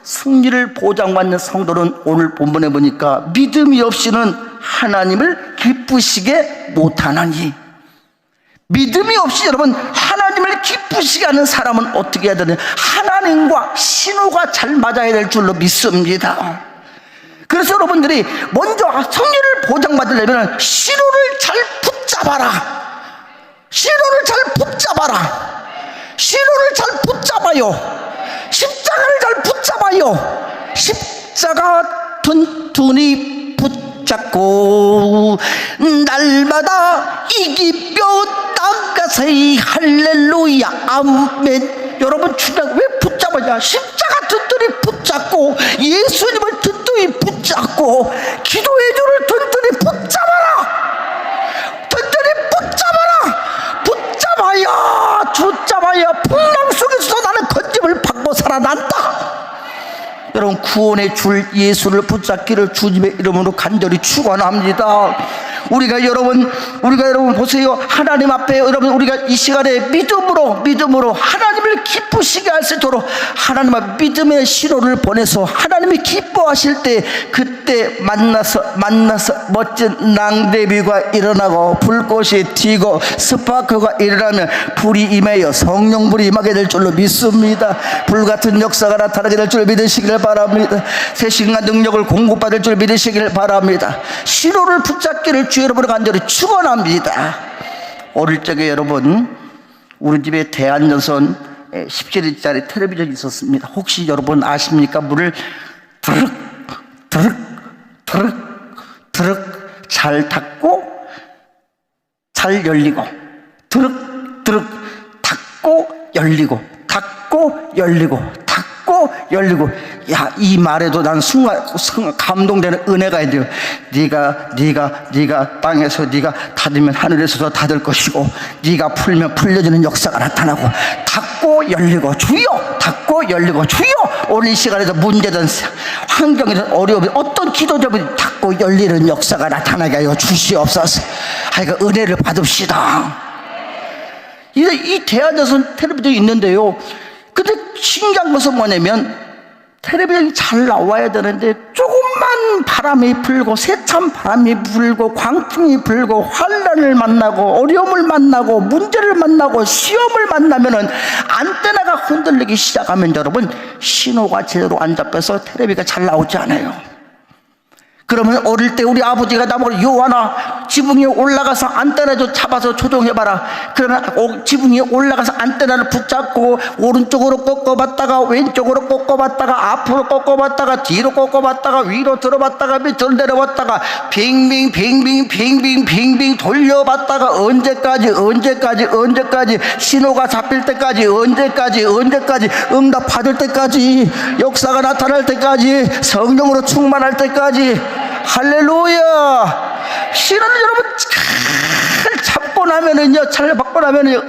[SPEAKER 1] 승리를 보장받는 성도는 오늘 본문에 보니까 믿음이 없이는 하나님을 기쁘시게 못하나니. 믿음이 없이 여러분 하나님을 기쁘시게 하는 사람은 어떻게 해야 되냐? 하나님과 신호가 잘 맞아야 될 줄로 믿습니다. 그래서 여러분들이 먼저 승리를 보장받으려면 신호를 잘 붙잡아라. 신호를 잘 붙잡아요. 십자가를 잘 붙잡아요. 십자가 튼튼히 붙잡고 날마다 이기며 땅가세이 할렐루야 아멘. 여러분 중요한 왜 붙잡아야? 십자가 튼튼히 붙잡고 예수님을 튼튼히 붙잡고 기도의 줄을 튼튼히 붙잡아라. 붙잡아야 풍랑 속에서 나는 건짐을 받고 살아난다. 여러분 구원의 줄 예수를 붙잡기를 주님의 이름으로 간절히 축원합니다. 우리가 여러분 보세요. 하나님 앞에 여러분 우리가 이 시간에 믿음으로 하나님을 기쁘시게 할 수 있도록 하나님 앞 믿음의 신호를 보내서 하나님이 기뻐하실 때 그때 만나서 멋진 낭대비가 일어나고 불꽃이 튀고 스파크가 일어나면 불이 임하여 성령불이 임하게 될 줄로 믿습니다. 불같은 역사가 나타나게 될 줄 믿으시길 바랍니다. 새 신과 능력을 공급받을 줄 믿으시길 바랍니다. 신호를 붙잡기를 주 여러분을 간절히 축원합니다. 어릴 적에 여러분 우리 집에 대한전선 17인짜리 텔레비전이 있었습니다. 혹시 여러분 아십니까? 문을 드륵 잘 닫고 잘 열리고 드륵 닫고 열리고 야, 이 말에도 난 순간 감동되는 은혜가 있네요. 네가 땅에서 네가 닫으면 하늘에서도 닫을 것이고 네가 풀면 풀려지는 역사가 나타나고 닫고 열리고 주여 닫고 열리고 주여. 오늘 이 시간에도 문제든 환경이든 어려움이 어떤 기도자분이 닫고 열리는 역사가 나타나게 하여 주시옵소서. 하여간 은혜를 받읍시다. 이 대한전선 텔레비전이 있는데요, 근데 신기한 것은 뭐냐면 텔레비전이 잘 나와야 되는데 조금만 바람이 불고 세찬 바람이 불고 광풍이 불고 환난을 만나고 어려움을 만나고 문제를 만나고 시험을 만나면은 안테나가 흔들리기 시작하면 여러분 신호가 제대로 안 잡혀서 텔레비가 잘 나오지 않아요. 그러면 어릴 때 우리 아버지가 나보고 요한아 지붕 위에 올라가서 안테나 좀 잡아서 조종해봐라. 그러면 지붕 위에 올라가서 안테나를 붙잡고 오른쪽으로 꺾어봤다가 왼쪽으로 꺾어봤다가 앞으로 꺾어봤다가 뒤로 꺾어봤다가 위로 들어봤다가 밑으로 내려봤다가 빙빙 돌려봤다가 언제까지 신호가 잡힐 때까지 언제까지 응답 받을 때까지 역사가 나타날 때까지 성령으로 충만할 때까지. 할렐루야. 신호를 여러분 잘 받고 나면은요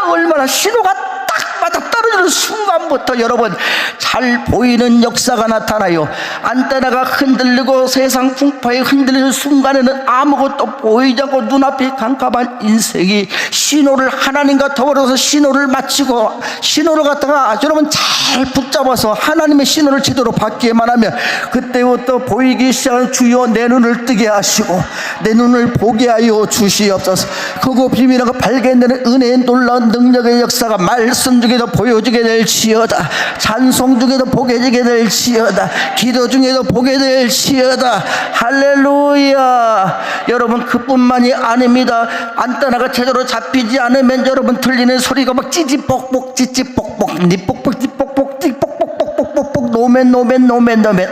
[SPEAKER 1] 얼마나 신호가 딱 맞아 떨어지는 순간부터 여러분 잘 보이는 역사가 나타나요. 안테나가 흔들리고 세상 풍파에 흔들리는 순간에는 아무것도 보이지 않고 눈앞이 깜깜한 인생이 신호를 하나님과 더불어서 신호를 마치고 신호를 갖다가 여러분 잘 붙잡아서 하나님의 신호를 제대로 받기만 하면 그때부터 보이기 시작하는 주여 내 눈을 뜨게 하시고 내 눈을 보게 하여 주시옵소서. 그거 비밀하고 발견되는 은혜의 놀라운 능력의 역사가 말씀 중에도 보여주게 될지어다. 찬송 중에도 보게 되게 될지어다. 기도 중에도 보게 될지어다. 할렐루야. 여러분 그뿐만이 아닙니다. 안테나가 제대로 잡히지 않으면 여러분 들리는 소리가 막 찌찌뻑뻑 니뻑뻑 찌뻑뻑 찌뻑뻑 노멘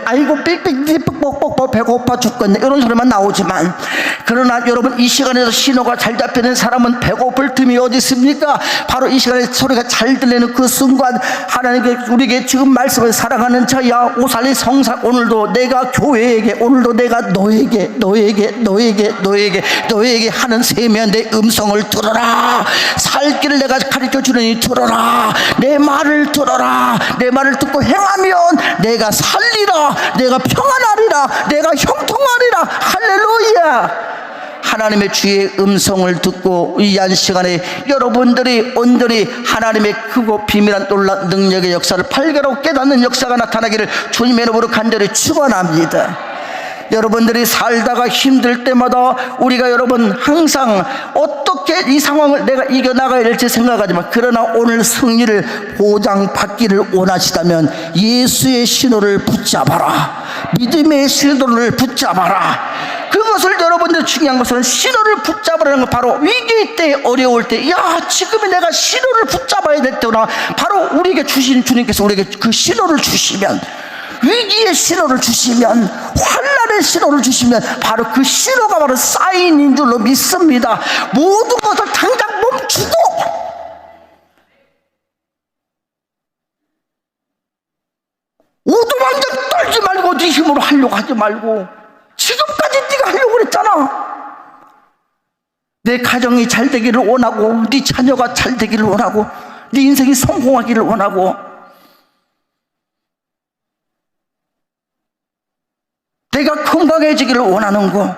[SPEAKER 1] 아이고 삑삑 찌뻑뻑뻑 배고파 죽겠네 이런 소리만 나오지만, 그러나 여러분 이 시간에서 신호가 잘 잡히는 사람은 배고플 틈이 어디 있습니까? 바로 이 시간에 소리가 잘 들리는 그 순간 하나님께 우리에게 지금 말씀을 사랑하는 자야 오살리 성산, 오늘도 내가 교회에게, 오늘도 내가 너에게 하는 세미한 음성을 들어라. 살 길을 내가 가르쳐 주느니 들어라. 내 말을 들어라. 내 말을 듣고 행하면 내가 살리라. 내가 평안하리라. 내가 형통하리라. 할렐루야. 하나님의 주의 음성을 듣고 이 한 시간에 여러분들이 온전히 하나님의 크고 비밀한 놀라운 능력의 역사를 발견하고 깨닫는 역사가 나타나기를 주님의 이름으로 간절히 축원합니다. 여러분들이 살다가 힘들 때마다 우리가 여러분 항상 어떻게 이 상황을 내가 이겨나가야 될지 생각하지만, 그러나 오늘 승리를 보장받기를 원하시다면 예수의 신호를 붙잡아라. 믿음의 신호를 붙잡아라. 그것을 여러분들 중요한 것은 신호를 붙잡으라는 것, 바로 위기 때 어려울 때 지금이 내가 신호를 붙잡아야 될 때구나. 바로 우리에게 주신 주님께서 우리에게 그 신호를 주시면, 위기의 신호를 주시면, 환난의 신호를 주시면 바로 그 신호가 바로 사인인 줄로 믿습니다. 모든 것을 당장 멈추고 오두만장 떨지 말고 네 힘으로 하려고 하지 말고, 지금까지 네가 하려고 그랬잖아. 내 가정이 잘 되기를 원하고, 네 자녀가 잘 되기를 원하고, 네 인생이 성공하기를 원하고, 내가 건강해지기를 원하는 거,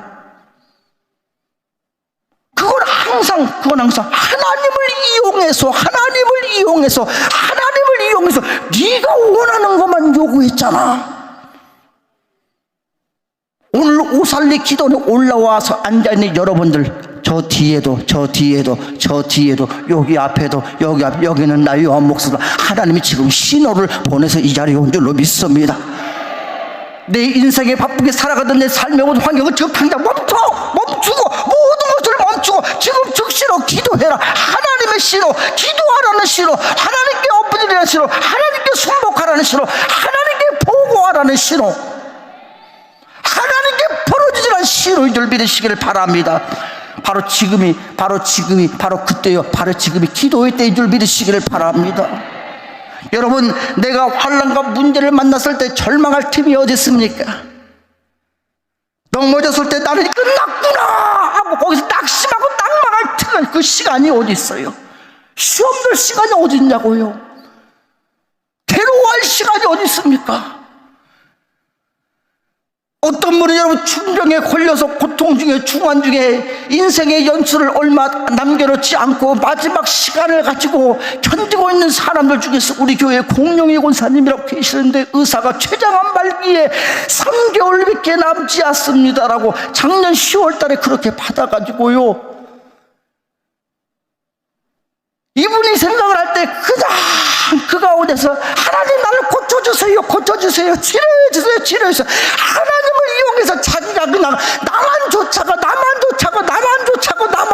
[SPEAKER 1] 그건 항상 하나님을 이용해서 네가 원하는 것만 요구했잖아. 오늘 오살리 기도는 올라와서 앉아있는 여러분들, 저 뒤에도 여기 앞에도 여기는 나의 요한 목사도 하나님이 지금 신호를 보내서 이 자리에 온 줄로 믿습니다. 내 인생에 바쁘게 살아가던 내 삶의 모든 환경을 지금 당장 멈추고 모든 것을 멈추고 지금 즉시로 기도해라. 하나님의 신호, 기도하라는 신호, 하나님께 엎드리라는 신호, 하나님께 순복하라는 신호, 하나님께 보고하라는 신호, 하나님께 벌어지라는 신호인 줄 믿으시기를 바랍니다. 바로 지금이 그때요. 바로 지금이 기도의 때인 줄 믿으시기를 바랍니다. 여러분, 내가 환난과 문제를 만났을 때 절망할 틈이 어디 있습니까? 넘어졌을 때 나는 끝났구나 하고 거기서 낙심하고 낙망할 틈은 그 시간이 어디 있어요? 시험 될 시간이 어디 있냐고요? 괴로워할 시간이 어디 있습니까? 어떤 분은 여러분 중병에 걸려서 고통 중에 중환 중에 인생의 연수를 얼마 남겨놓지 않고 마지막 시간을 가지고 견디고 있는 사람들 중에서 우리 교회 공룡이 권사님이라고 계시는데, 의사가 췌장암 말기에 3개월밖에 남지 않습니다라고 작년 10월 달에 그렇게 받아가지고요, 이분이 생각을 할 때 그냥 그 가운데서 하나님 나를 고쳐주세요, 치료해주세요. 하나님을 이용해서 자기가 그냥 나만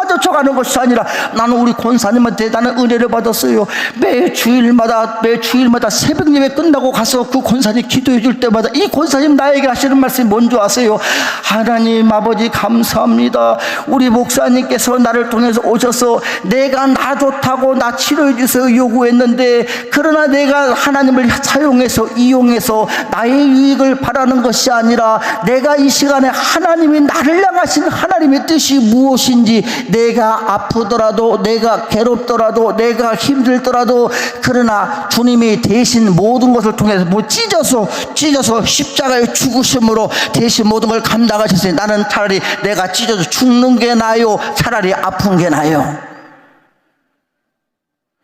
[SPEAKER 1] 쫓아가는 것이 아니라, 나는 우리 권사님한테 대단한 은혜를 받았어요. 매 주일마다 새벽 예배 끝나고 가서 그 권사님 기도해 줄 때마다 이 권사님 나에게 하시는 말씀이 뭔지 아세요? 하나님 아버지 감사합니다. 우리 목사님께서 나를 통해서 오셔서 내가 나 좋다고 나 치료해 주세요 요구했는데, 그러나 내가 하나님을 이용해서 나의 유익을 바라는 것이 아니라, 내가 이 시간에 하나님이 나를 향하신 하나님의 뜻이 무엇인지, 내가 아프더라도, 내가 괴롭더라도, 내가 힘들더라도, 그러나 주님이 대신 모든 것을 통해서 찢어서 십자가의 죽으심으로 대신 모든 걸 감당하셨으니, 나는 차라리 내가 찢어져 죽는 게 나아요, 차라리 아픈 게 나아요.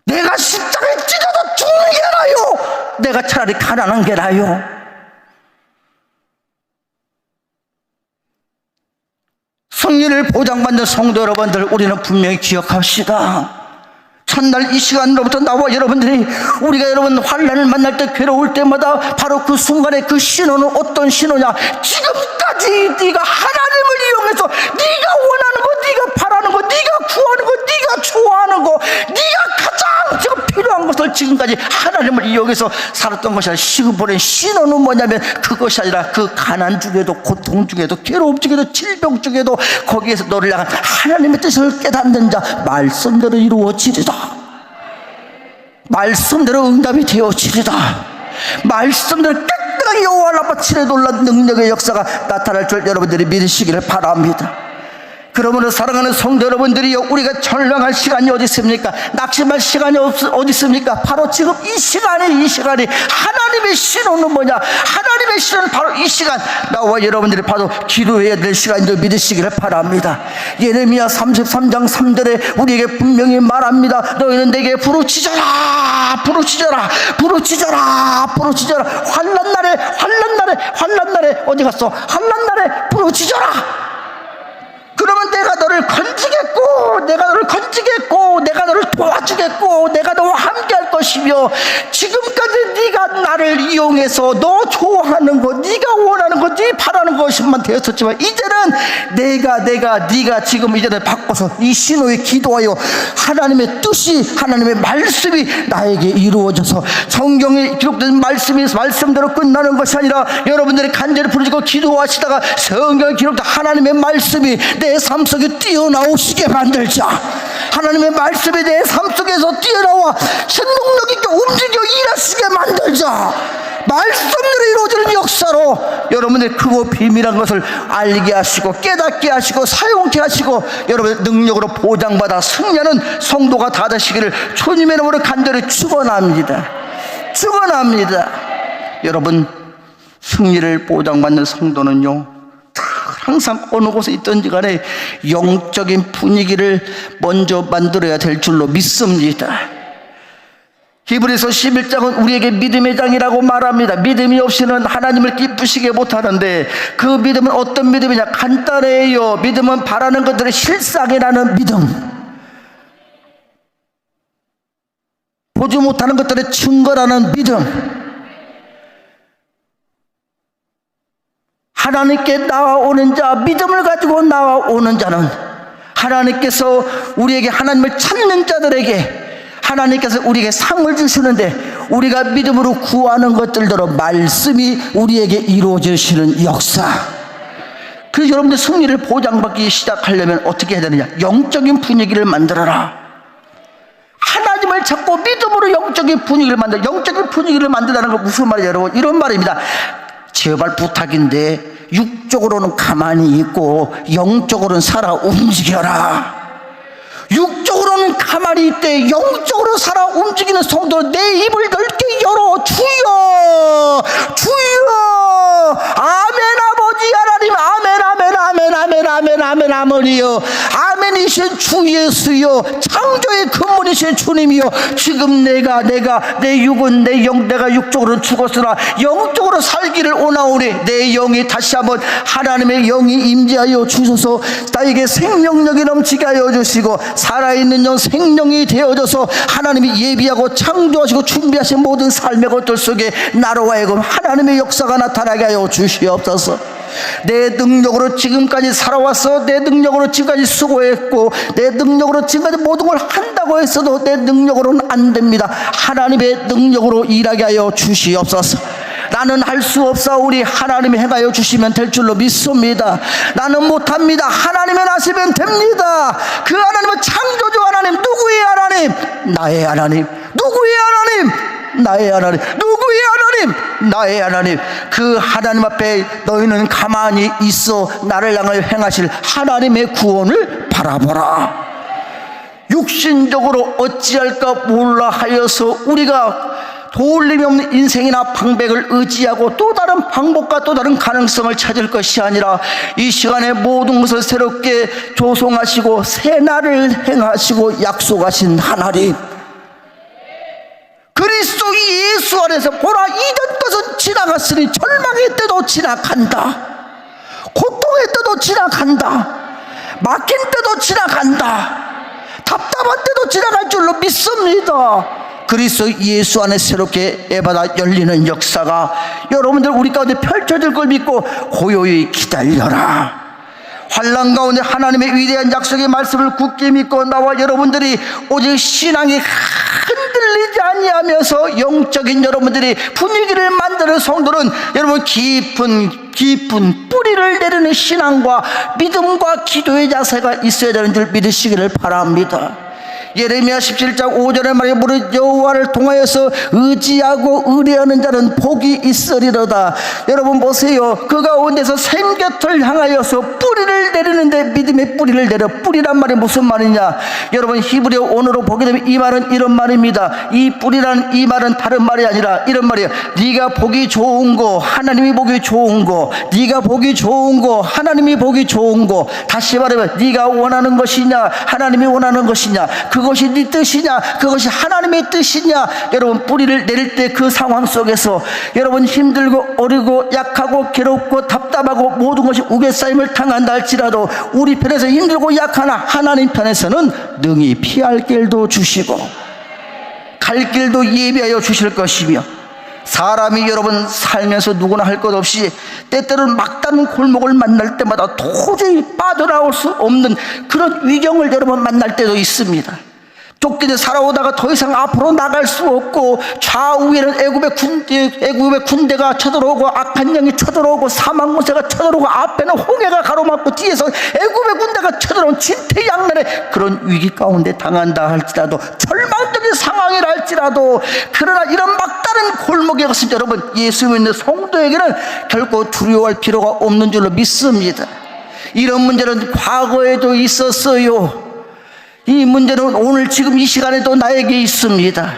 [SPEAKER 1] 내가 십자가에 찢어져 죽는 게 나아요, 내가 차라리 가난한 게 나아요. 승리를 보장받는 성도 여러분들, 우리는 분명히 기억합시다. 첫날 이 시간으로부터 나와 여러분들이, 우리가 여러분 환난을 만날 때, 괴로울 때마다 바로 그 순간에 그 신호는 어떤 신호냐? 지금까지 네가 하나님을 이용해서 네가 원하는 거, 네가 바라는 거, 네가 구하는 거, 네가 좋아하는 거, 네가 가장 지금 필요한 것을 지금까지 하나님을 이용해서 살았던 것이 아니라 지금 보낸 신호는 뭐냐면 그것이 아니라 그 가난 중에도 고통 중에도 괴로움 중에도 질병 중에도 거기에서 너를 향한 하나님의 뜻을 깨닫는 자 말씀대로 이루어지리다. 말씀대로 응답이 되어지리다. 말씀대로 깨끗하게 여호와 라파 칠에 놀란 능력의 역사가 나타날 줄 여러분들이 믿으시기를 바랍니다. 그러므로 사랑하는 성도 여러분들이요, 우리가 전령할 시간이 어디 있습니까? 낙심할 시간이 어디 있습니까? 바로 지금 이 시간이 하나님의 신호는 뭐냐? 하나님의 신호는 바로 이 시간, 나와 여러분들이 바로 기도해야 될 시간인 줄 믿으시기를 바랍니다. 예레미야 33장 3절에 우리에게 분명히 말합니다. 너희는 내게 부르짖어라, 부르짖어라, 부르짖어라, 부르짖어라. 환난 날에 어디 갔어? 환난 날에 부르짖어라. 그러면 내가 너를 건지겠고, 내가 너를 건지겠고, 내가 너를 도와주겠고, 내가 너와 함께 할 것이며, 지금까지 네가 나를 이용해서 너 좋아하는 것, 네가 원하는 것, 네 바라는 것만 되었었지만 이제는 네가 지금 이제는 바꿔서 이 신호에 기도하여 하나님의 뜻이, 하나님의 말씀이 나에게 이루어져서 성경에 기록된 말씀대로 끝나는 것이 아니라 여러분들이 간절히 부르짖고 기도하시다가 성경에 기록된 하나님의 말씀이 내 삶 속에 뛰어나오시게 만들자. 하나님의 말씀이 내 삶 속에서 뛰어나와 생동력 있게 움직여 일하시게 만들자. 말씀대로 이루어지는 역사로 여러분의 크고 비밀한 것을 알게 하시고 깨닫게 하시고 사용케 하시고 여러분의 능력으로 보장받아 승리하는 성도가 다 되시기를 주님의 이름으로 간절히 축원합니다. 축원합니다. 여러분, 승리를 보장받는 성도는요, 항상 어느 곳에 있든지 간에 영적인 분위기를 먼저 만들어야 될 줄로 믿습니다. 히브리서 11장은 우리에게 믿음의 장이라고 말합니다. 믿음이 없이는 하나님을 기쁘시게 못하는데 그 믿음은 어떤 믿음이냐? 간단해요. 믿음은 바라는 것들의 실상이라는 믿음, 보지 못하는 것들의 증거라는 믿음. 하나님께 나아오는 자, 믿음을 가지고 나아오는 자는 하나님께서 우리에게, 하나님을 찾는 자들에게 하나님께서 우리에게 상을 주시는데 우리가 믿음으로 구하는 것들대로 말씀이 우리에게 이루어지시는 역사. 그래서 여러분들 승리를 보장받기 시작하려면 어떻게 해야 되느냐? 영적인 분위기를 만들어라. 하나님을 찾고 믿음으로 영적인 분위기를 만들어. 영적인 분위기를 만든다는 건 무슨 말이에요, 여러분? 이런 말입니다. 제발 부탁인데 육적으로는 가만히 있고 영적으로는 살아 움직여라. 육적으로는 가만히 있대 영적으로 살아 움직이는 성도, 내 입을 넓게 열어. 주여, 주여, 아멘. 아버지 하나님, 아멘, 아멘, 아멘, 아멘, 아멘, 아멘, 아멘이여. 아멘이신 주 예수여, 창조의 근본이신 주님이여. 지금 내가 내 육은, 내 영, 내가 육적으로 죽었으나 영적으로 살기를 원하오니 내 영이 다시 한번 하나님의 영이 임재하여 주소서. 나에게 생명력이 넘치게 하여 주시고 살아있는 영, 생명이 되어져서 하나님이 예비하고 창조하시고 준비하신 모든 삶의 것들 속에 나로 하여금 하나님의 역사가 나타나게 하여 주시옵소서. 내 능력으로 지금까지 살아왔어. 내 능력으로 지금까지 수고했고 내 능력으로 지금까지 모든 걸 한다고 했어도 내 능력으로는 안 됩니다. 하나님의 능력으로 일하게 하여 주시옵소서. 나는 할 수 없사오니 하나님이 행하여 주시면 될 줄로 믿습니다. 나는 못합니다. 하나님은 하시면 됩니다. 그 하나님은 창조주 하나님. 누구의 하나님? 나의 하나님. 누구의 하나님? 나의 하나님. 누구의 하나님? 나의 하나님. 그 하나님 앞에 너희는 가만히 있어 나를 향하여 행하실 하나님의 구원을 바라보라. 육신적으로 어찌할까 몰라 하여서 우리가 도울림이 없는 인생이나 방백을 의지하고 또 다른 방법과 또 다른 가능성을 찾을 것이 아니라 이 시간에 모든 것을 새롭게 조성하시고 새날을 행하시고 약속하신 하나님, 그리스도 예수 안에서 보라, 이전 것은 지나갔으니 절망의 때도 지나간다. 고통의 때도 지나간다. 막힌 때도 지나간다. 답답한 때도 지나갈 줄로 믿습니다. 그리스도 예수 안에 새롭게 에바다 열리는 역사가 여러분들 우리 가운데 펼쳐질 걸 믿고 고요히 기다려라. 환난 가운데 하나님의 위대한 약속의 말씀을 굳게 믿고 나와 여러분들이 오직 신앙이 흔들리지 아니하면서 영적인 여러분들이 분위기를 만드는 성도는 여러분 깊은 뿌리를 내리는 신앙과 믿음과 기도의 자세가 있어야 되는 줄 믿으시기를 바랍니다. 예레미야 17장 5절에 말해 무릇 여호와를 통하여서 의지하고 의뢰하는 자는 복이 있으리로다. 여러분 보세요. 그 가운데서 샘곁을 향하여서 뿌리를 내리는데 믿음의 뿌리를 내려. 뿌리란 말이 무슨 말이냐? 여러분 히브리어 원어로 보게 되면 이 말은 이런 말입니다. 이 뿌리라는 이 말은 다른 말이 아니라 이런 말이에요. 네가 보기 좋은 거, 하나님이 보기 좋은 거, 네가 보기 좋은 거, 하나님이 보기 좋은 거. 다시 말하면 네가 원하는 것이냐, 하나님이 원하는 것이냐, 그것이 네 뜻이냐, 그것이 하나님의 뜻이냐. 여러분 뿌리를 내릴 때 그 상황 속에서 여러분 힘들고 어리고 약하고 괴롭고 답답하고 모든 것이 우겨싸임을 당한다 할지라도 우리 편에서 힘들고 약하나 하나님 편에서는 능히 피할 길도 주시고 갈 길도 예비하여 주실 것이며, 사람이 여러분 살면서 누구나 할 것 없이 때때로는 막다른 골목을 만날 때마다 도저히 빠져나올 수 없는 그런 위경을 여러분 만날 때도 있습니다. 쫓기듯 살아오다가 더 이상 앞으로 나갈 수 없고 좌우에는 애굽의 군대가 쳐들어오고 악한 영이 쳐들어오고 사망무새가 쳐들어오고 앞에는 홍해가 가로막고 뒤에서 애굽의 군대가 쳐들어온 진퇴양난의 그런 위기 가운데 당한다 할지라도, 절망적인 상황이라 할지라도, 그러나 이런 막다른 골목에 갔을 때 여러분 예수 믿는 성도에게는 결코 두려워할 필요가 없는 줄로 믿습니다. 이런 문제는 과거에도 있었어요. 이 문제는 오늘 지금 이 시간에도 나에게 있습니다.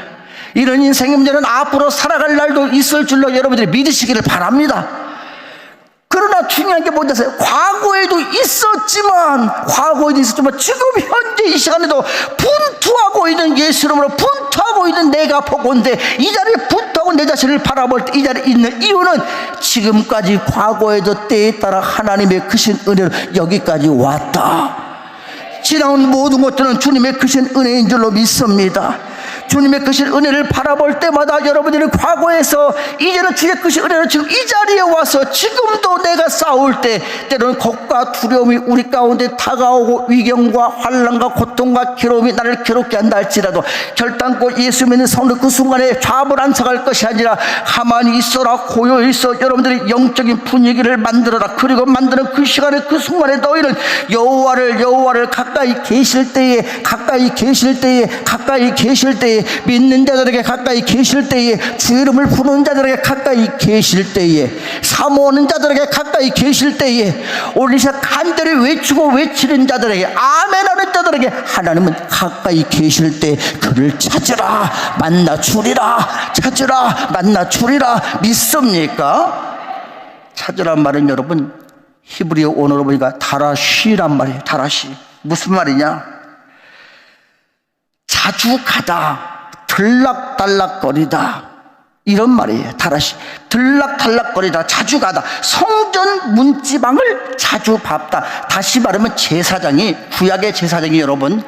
[SPEAKER 1] 이런 인생의 문제는 앞으로 살아갈 날도 있을 줄로 여러분들이 믿으시기를 바랍니다. 그러나 중요한 게 뭔지 아세요? 과거에도 있었지만 지금 현재 이 시간에도 분투하고 있는 예수 이름으로 분투하고 있는 내가 보건대 이 자리에 분투하고 내 자신을 바라볼 때 이 자리에 있는 이유는 지금까지 과거에도 때에 따라 하나님의 크신 은혜로 여기까지 왔다. 지나온 모든 것들은 주님의 크신 은혜인 줄로 믿습니다. 주님의 크신 은혜를 바라볼 때마다 여러분들이 과거에서 이제는 주의 크신 은혜로 지금 이 자리에 와서 지금도 내가 싸울 때 때로는 겁과 두려움이 우리 가운데 다가오고 위경과 환난과 고통과 괴로움이 나를 괴롭게 한다 할지라도 결단코 예수 믿는 성도 그 순간에 좌불안석할 것이 아니라 가만히 있어라, 고요히 있어. 여러분들이 영적인 분위기를 만들어라. 그리고 만드는 그 시간에 그 순간에 너희는 여호와를 가까이 계실 때에 믿는 자들에게 가까이 계실 때에, 주 이름을 부르는 자들에게 가까이 계실 때에, 사모하는 자들에게 가까이 계실 때에, 오리사 간절히 외치고 외치는 자들에게, 아멘하는 자들에게 하나님은 가까이 계실 때 그를 찾으라 만나 주리라, 찾으라 만나 주리라. 믿습니까? 찾으란 말은 여러분 히브리어 원어로 보니까 다라시란 말이에요. 다라시. 무슨 말이냐? 자주 가다, 들락달락거리다, 이런 말이에요. 다라시. 들락달락거리다, 자주 가다, 성전 문지방을 자주 밟다. 다시 말하면 제사장이, 구약의 제사장이 여러분,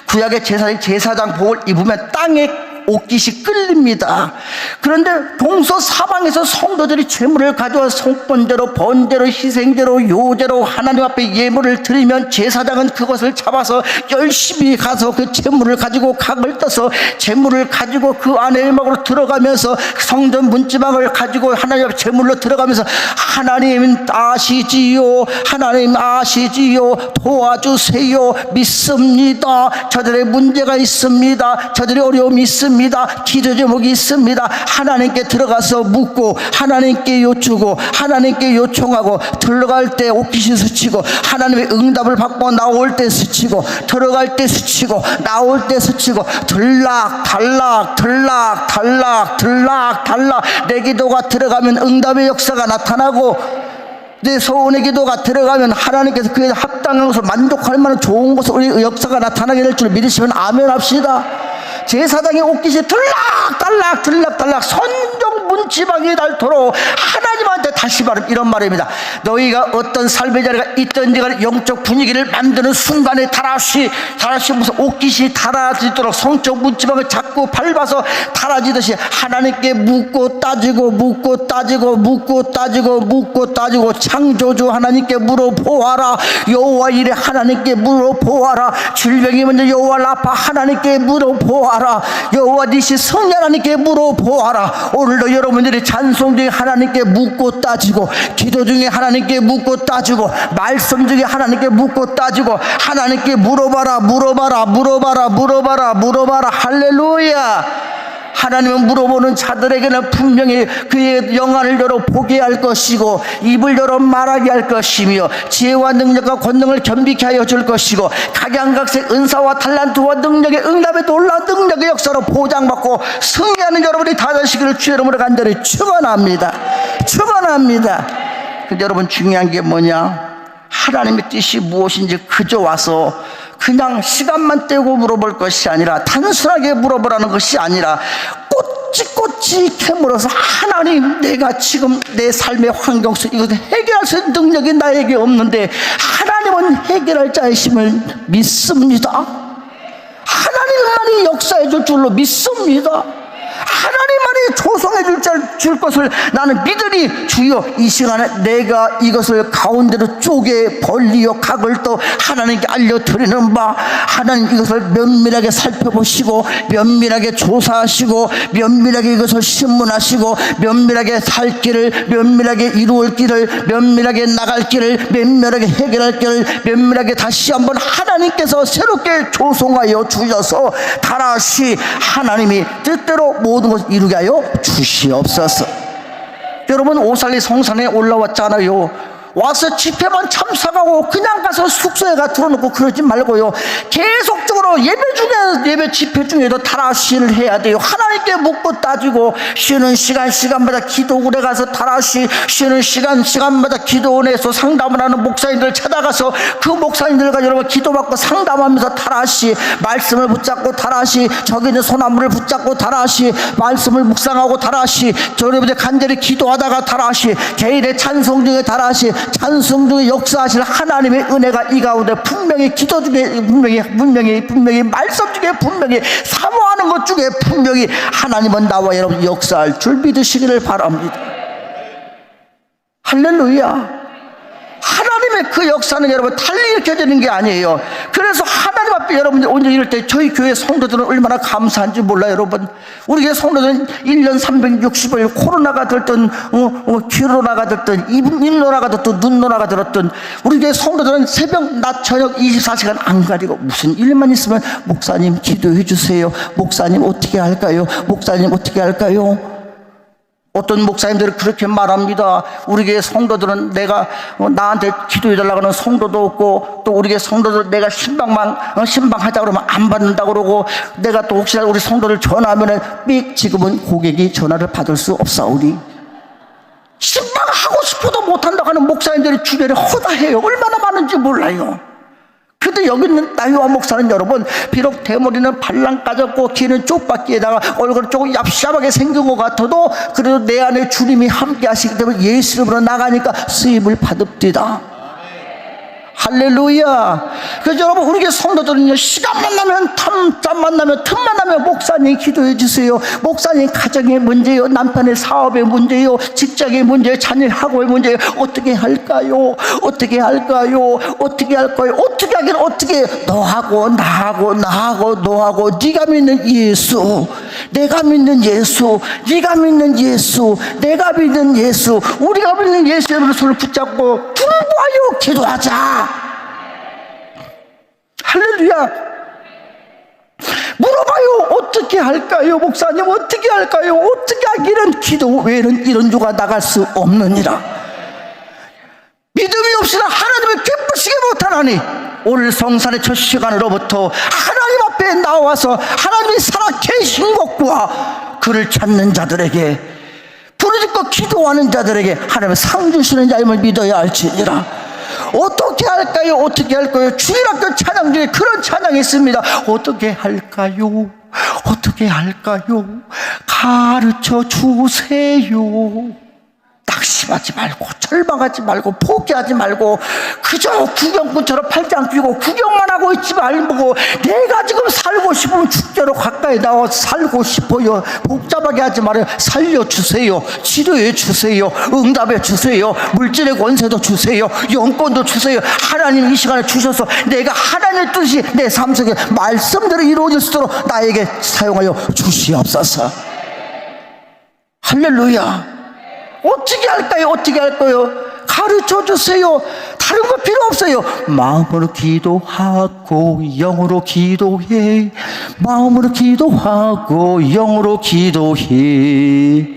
[SPEAKER 1] 구약의 제사장 복을 입으면 땅에 옷깃이 끌립니다. 그런데 동서사방에서 성도들이 제물을 가져와 속번제로, 번제로, 희생제로, 요제로 하나님 앞에 예물을 드리면 제사장은 그것을 잡아서 열심히 가서 그 제물을 가지고 각을 떠서 제물을 가지고 그 안에 일막으로 들어가면서 성전 문지방을 가지고 하나님 앞에 제물로 들어가면서 하나님 아시지요, 하나님 아시지요, 도와주세요, 믿습니다, 저들의 문제가 있습니다, 저들의 어려움이 있습니다, 기도 제목이 있습니다. 하나님께 들어가서 묻고 하나님께 여쭈고 하나님께 요청하고, 들어갈 때 옷깃이 스치고 하나님의 응답을 받고 나올 때 스치고, 들어갈 때 스치고 나올 때 스치고, 들락달락 내 기도가 들어가면 응답의 역사가 나타나고, 내 소원의 기도가 들어가면 하나님께서 그에 합당한 것을 만족할 만한 좋은 것을 우리 역사가 나타나게 될 줄 믿으시면 아멘 합시다. 제사장의 옷깃이 들락달락 선정 문지방이 닳도록 하나님한테 다시 말은 이런 말입니다. 너희가 어떤 삶의 자리가 있든지 간에 영적 분위기를 만드는 순간에 다시 무슨 옷깃이 달아지도록 성적 문지방을 자꾸 밟아서 달아지듯이 하나님께 묻고 따지고 창조주 하나님께 물어보아라. 여호와 이레 하나님께 물어보아라. 질병이 먼저 여호와 라파 하나님께 물어보아라. 여호와 니시 성령 하나님께 물어보아라. 오늘도 여러분들이 찬송 중에 하나님께 묻고 따지고, 기도 중에 하나님께 묻고 따지고, 말씀 중에 하나님께 묻고 따지고, 하나님께 물어봐라. 할렐루야. 하나님은 물어보는 자들에게는 분명히 그의 영안을 열어 보게 할 것이고, 입을 열어 말하게 할 것이며, 지혜와 능력과 권능을 겸비케 하여 줄 것이고, 각양각색 은사와 탈란트와 능력의 응답에 놀라운 능력의 역사로 보장받고 승리하는 여러분이 다 되시기를 주의 이름으로 간절히 축원합니다. 근데 여러분, 중요한 게 뭐냐? 하나님의 뜻이 무엇인지 그저 와서 그냥 시간만 떼고 물어볼 것이 아니라, 단순하게 물어보라는 것이 아니라 꼬치꼬치 캐물어서, 하나님, 내가 지금 내 삶의 환경 속 이것을 해결할 수 있는 능력이 나에게 없는데 하나님은 해결할 자이심을 믿습니다. 하나님만이 역사해 줄 줄로 믿습니다. 하나님만이 조성해 줄 것을 나는 믿으니, 주여 이 시간에 내가 이것을 가운데로 쪼개 벌리어 각을 또 하나님께 알려드리는 바, 하나님 이것을 면밀하게 살펴보시고, 면밀하게 조사하시고, 면밀하게 이것을 신문하시고, 면밀하게 살 길을, 면밀하게 이루을 길을, 면밀하게 나갈 길을, 면밀하게 해결할 길을, 면밀하게 다시 한번 하나님께서 새롭게 조성하여 주셔서 다시 하나님이 뜻대로 모든 것을 이루게 하여 주시옵소서. 여러분, 오살리 성산에 올라왔잖아요. 와서 집회만 참석하고 그냥 가서 숙소에 들어놓고 그러지 말고요, 계속적으로 예배 집회 중에도 다라시를 해야 돼요. 하나님께 묻고 따지고, 쉬는 시간마다 기도원에 가서 다라시, 쉬는 시간마다 기도원에서 상담을 하는 목사님들 찾아가서 그 목사님들과 여러분 기도받고 상담하면서 다라시, 말씀을 붙잡고 다라시, 저기 있는 소나무를 붙잡고 다라시, 말씀을 묵상하고 다라시, 여러분들 간절히 기도하다가 다라시, 개인의 찬송 중에 다라시, 찬송 중에 역사하실 하나님의 은혜가 이 가운데 분명히, 기도 중에 분명히 말씀 중에 분명히, 사모하는 것 중에 분명히 하나님은 나와 여러분 역사할 줄 믿으시기를 바랍니다. 할렐루야. 하나님의 그 역사는 여러분 달리 일으켜지는 게 아니에요. 그래서 하나님 앞에 여러분들 오늘 이럴 때 저희 교회 성도들은 얼마나 감사한지 몰라요. 여러분, 우리 교회 성도들은 1년 360일 코로나가 들든 기로나가 들든 일로나가 들든 눈로나가 들었든, 우리 교회 성도들은 새벽 낮 저녁 24시간 안 가리고 무슨 일만 있으면 목사님 기도해 주세요, 목사님 어떻게 할까요, 목사님 어떻게 할까요. 어떤 목사님들은 그렇게 말합니다. 우리 교회 성도들은 내가 나한테 기도해달라고 하는 성도도 없고, 또 우리 교회 성도들 내가 신방하자 그러면 안 받는다고 그러고, 내가 또 혹시나 우리 성도들 전화하면은 삑, 지금은 고객이 전화를 받을 수 없사오니. 신방하고 싶어도 못한다고 하는 목사님들이 주변에 허다해요. 얼마나 많은지 몰라요. 근데 여기 있는 나유아 목사는 여러분, 비록 대머리는 발랑 까졌고 귀는 쪽박기에다가 얼굴은 조금 얍삽하게 생긴 것 같아도 그래도 내 안에 주님이 함께 하시기 때문에 예수 이름으로 나가니까 쓰임을 받읍디다. 할렐루야. 그래서 여러분, 우리 교회 성도들은요, 시간만 나면, 짬만 나면, 틈만 나면 목사님 기도해 주세요, 목사님 가정의 문제요, 남편의 사업의 문제요, 직장의 문제요, 자녀 학업의 문제요, 어떻게 할까요? 어떻게 하긴 어떻게. 너하고 너하고 네가 믿는 예수, 내가 믿는 예수, 네가 믿는 예수, 내가 믿는 예수, 우리가 믿는 예수의 손을 붙잡고 분부하여 기도하자. 할렐루야. 물어봐요. 어떻게 할까요? 목사님 어떻게 할까요? 어떻게 하기는 기도 외에는 이런 주가 나갈 수 없느니라. 믿음이 없이는 하나님을 기쁘시게 못하나니, 오늘 성산의 첫 시간으로부터 하나님 앞에 나와서 하나님이 살아계신 것과 그를 찾는 자들에게, 부르짖고 기도하는 자들에게 하나님의 상 주시는 자임을 믿어야 할지니라. 어떻게 할까요? 어떻게 할까요? 주일학교 찬양 중에 그런 찬양이 있습니다. 어떻게 할까요? 어떻게 할까요? 가르쳐 주세요. 낙심하지 말고 절망하지 말고 포기하지 말고 그저 구경꾼처럼 팔짱 끼고 구경만 하고 있지 말고 내가 지금 살고 싶으면 축제로 가까이 나와 살고 싶어요. 복잡하게 하지 말아요. 살려주세요. 치료해 주세요. 응답해 주세요. 물질의 권세도 주세요. 영권도 주세요. 하나님 이 시간에 주셔서 내가 하나님의 뜻이 내 삶 속에 말씀대로 이루어질 수 있도록 나에게 사용하여 주시옵소서. 할렐루야. 어떻게 할까요? 어떻게 할까요? 가르쳐 주세요. 다른 거 필요 없어요. 마음으로 기도하고 영으로 기도해. 마음으로 기도하고 영으로 기도해.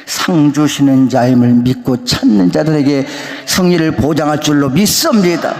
[SPEAKER 1] 상 주시는 자임을 믿고 찾는 자들에게 승리를 보장할 줄로 믿습니다.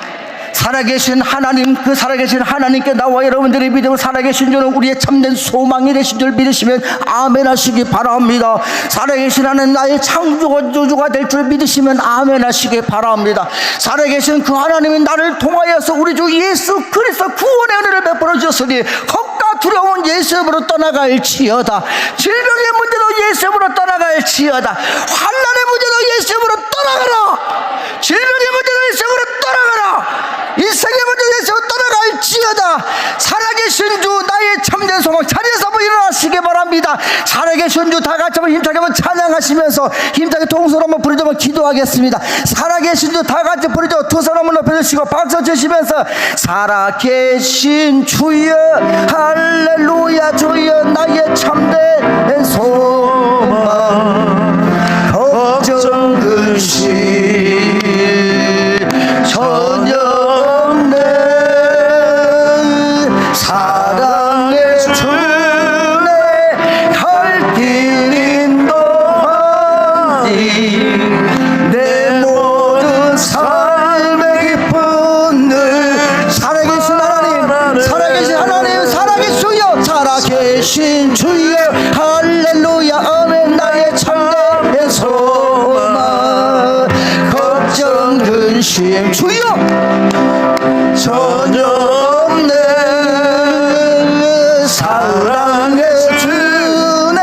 [SPEAKER 1] 살아계신 하나님, 그 살아계신 하나님께 나와 여러분들의 믿음을 살아계신 줄은 우리의 참된 소망이 되신 줄 믿으시면 아멘 하시기 바랍니다. 살아계신 하나님, 나의 창조주가 될 줄 믿으시면 아멘 하시기 바랍니다. 살아계신 그 하나님이 나를 통하여서 우리 주 예수 그리스도 구원의 은혜를 베풀어 주셨으니 겁과 두려움은 예수 이름으로 떠나갈지어다. 질병의 문제도 예수 이름으로 떠나갈지어다. 환난의 문제도 예수 이름으로 떠나가라. 질병의 문제도 예수 이름으로 떠나가라. 인생의 문제도 예수 이름으로 떠나갈지어다. 살아계신 주, 나의 참된 소망, 자리에서 한번 일어나시기 바랍니다. 살아계신 주, 다 같이 한번 힘차게 한번 찬양하시면서 힘차게 통성으로 한번 부르짖어 한번 기도하겠습니다. 살아계신 주, 다 같이 부르짖어 두 손 한번 높여주시고 박수 치시면서 살아계신 주여 할렐루야 주여 나의 참된 소망 걱정 근심 전혀 없네 사랑의 주내 갈 길 인도하니 내 모든 삶의 기쁜 늘 살아계신 하나님 살아계신 하나님 살아계신 주여 살아계신 주여 할렐루야 아멘 나의 참된 소망 걱정 근심 주여 전혀 없네 사랑의 주내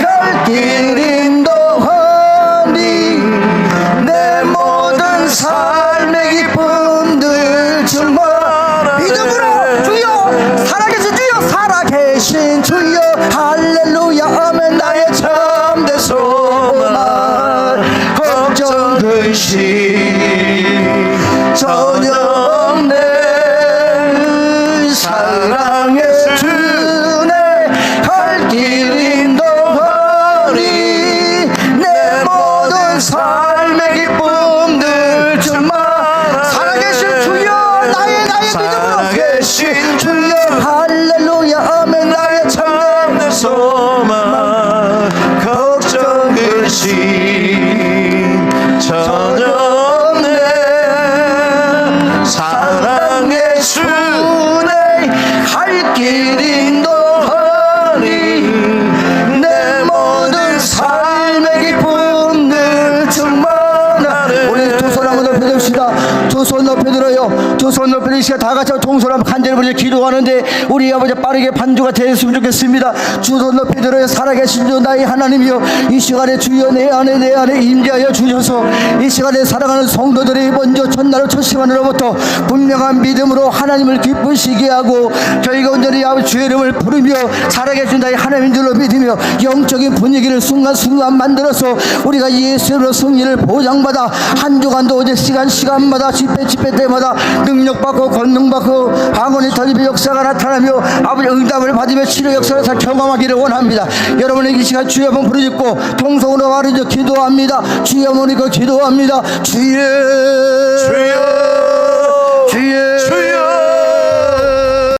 [SPEAKER 1] 갈 길 인도하니 내 모든 삶의 기쁨들 정말 믿음으로 주여 살아계신 주여 살아계신 주여 할렐루야 아멘 나의 참된 소망 걱정 근심 전혀 없네 사랑의 주내 갈 길 인도하니 내 모든 삶의 기쁨들 정말 살아계신 주여 나의 믿음으로 살아계신 주여 할렐루야 아멘 나의 참된 소망 걱정 근심 전혀 없네 사랑의 주내 갈 길 인도하니 내 모든 삶의 기쁨들 충만하네 우리 두 손 한번 높여줍시다. 두 손 높여들어요. 두 손 높여주시고 다 같이 통솔함 간절히 부르짖어 기도하는데 우리 아버지 빠르게 반주가 되었으면 좋겠습니다. 두 손 높여들어요. 살아계신 주 나의 하나님이여 이 시간에 주여 내 안에 임재하여 주셔서 이 시간에 살아가는 성도들이 먼저 첫날 첫 시간으로부터 분명한 믿음으로 하나님을 기쁘시게 하고 저희가 온전히 아버지 주의 이름을 부르며 살아계신 나의 하나님인 줄로 믿으며 영적인 분위기를 순간순간 만들어서 우리가 예수로 승리를 보장받아 한 주간도 어제 시간마다 집회 때마다 능력받고 권능받고 방언이 터지며 역사가 나타나며 아버지 응답을 받으며 치료 역사를 다 경험하기를 원합니다. 여러분의 이 시간 주여 한번 부르짖고 통성으로 말이죠 기도합니다. 주여 모니까 기도합니다. 주여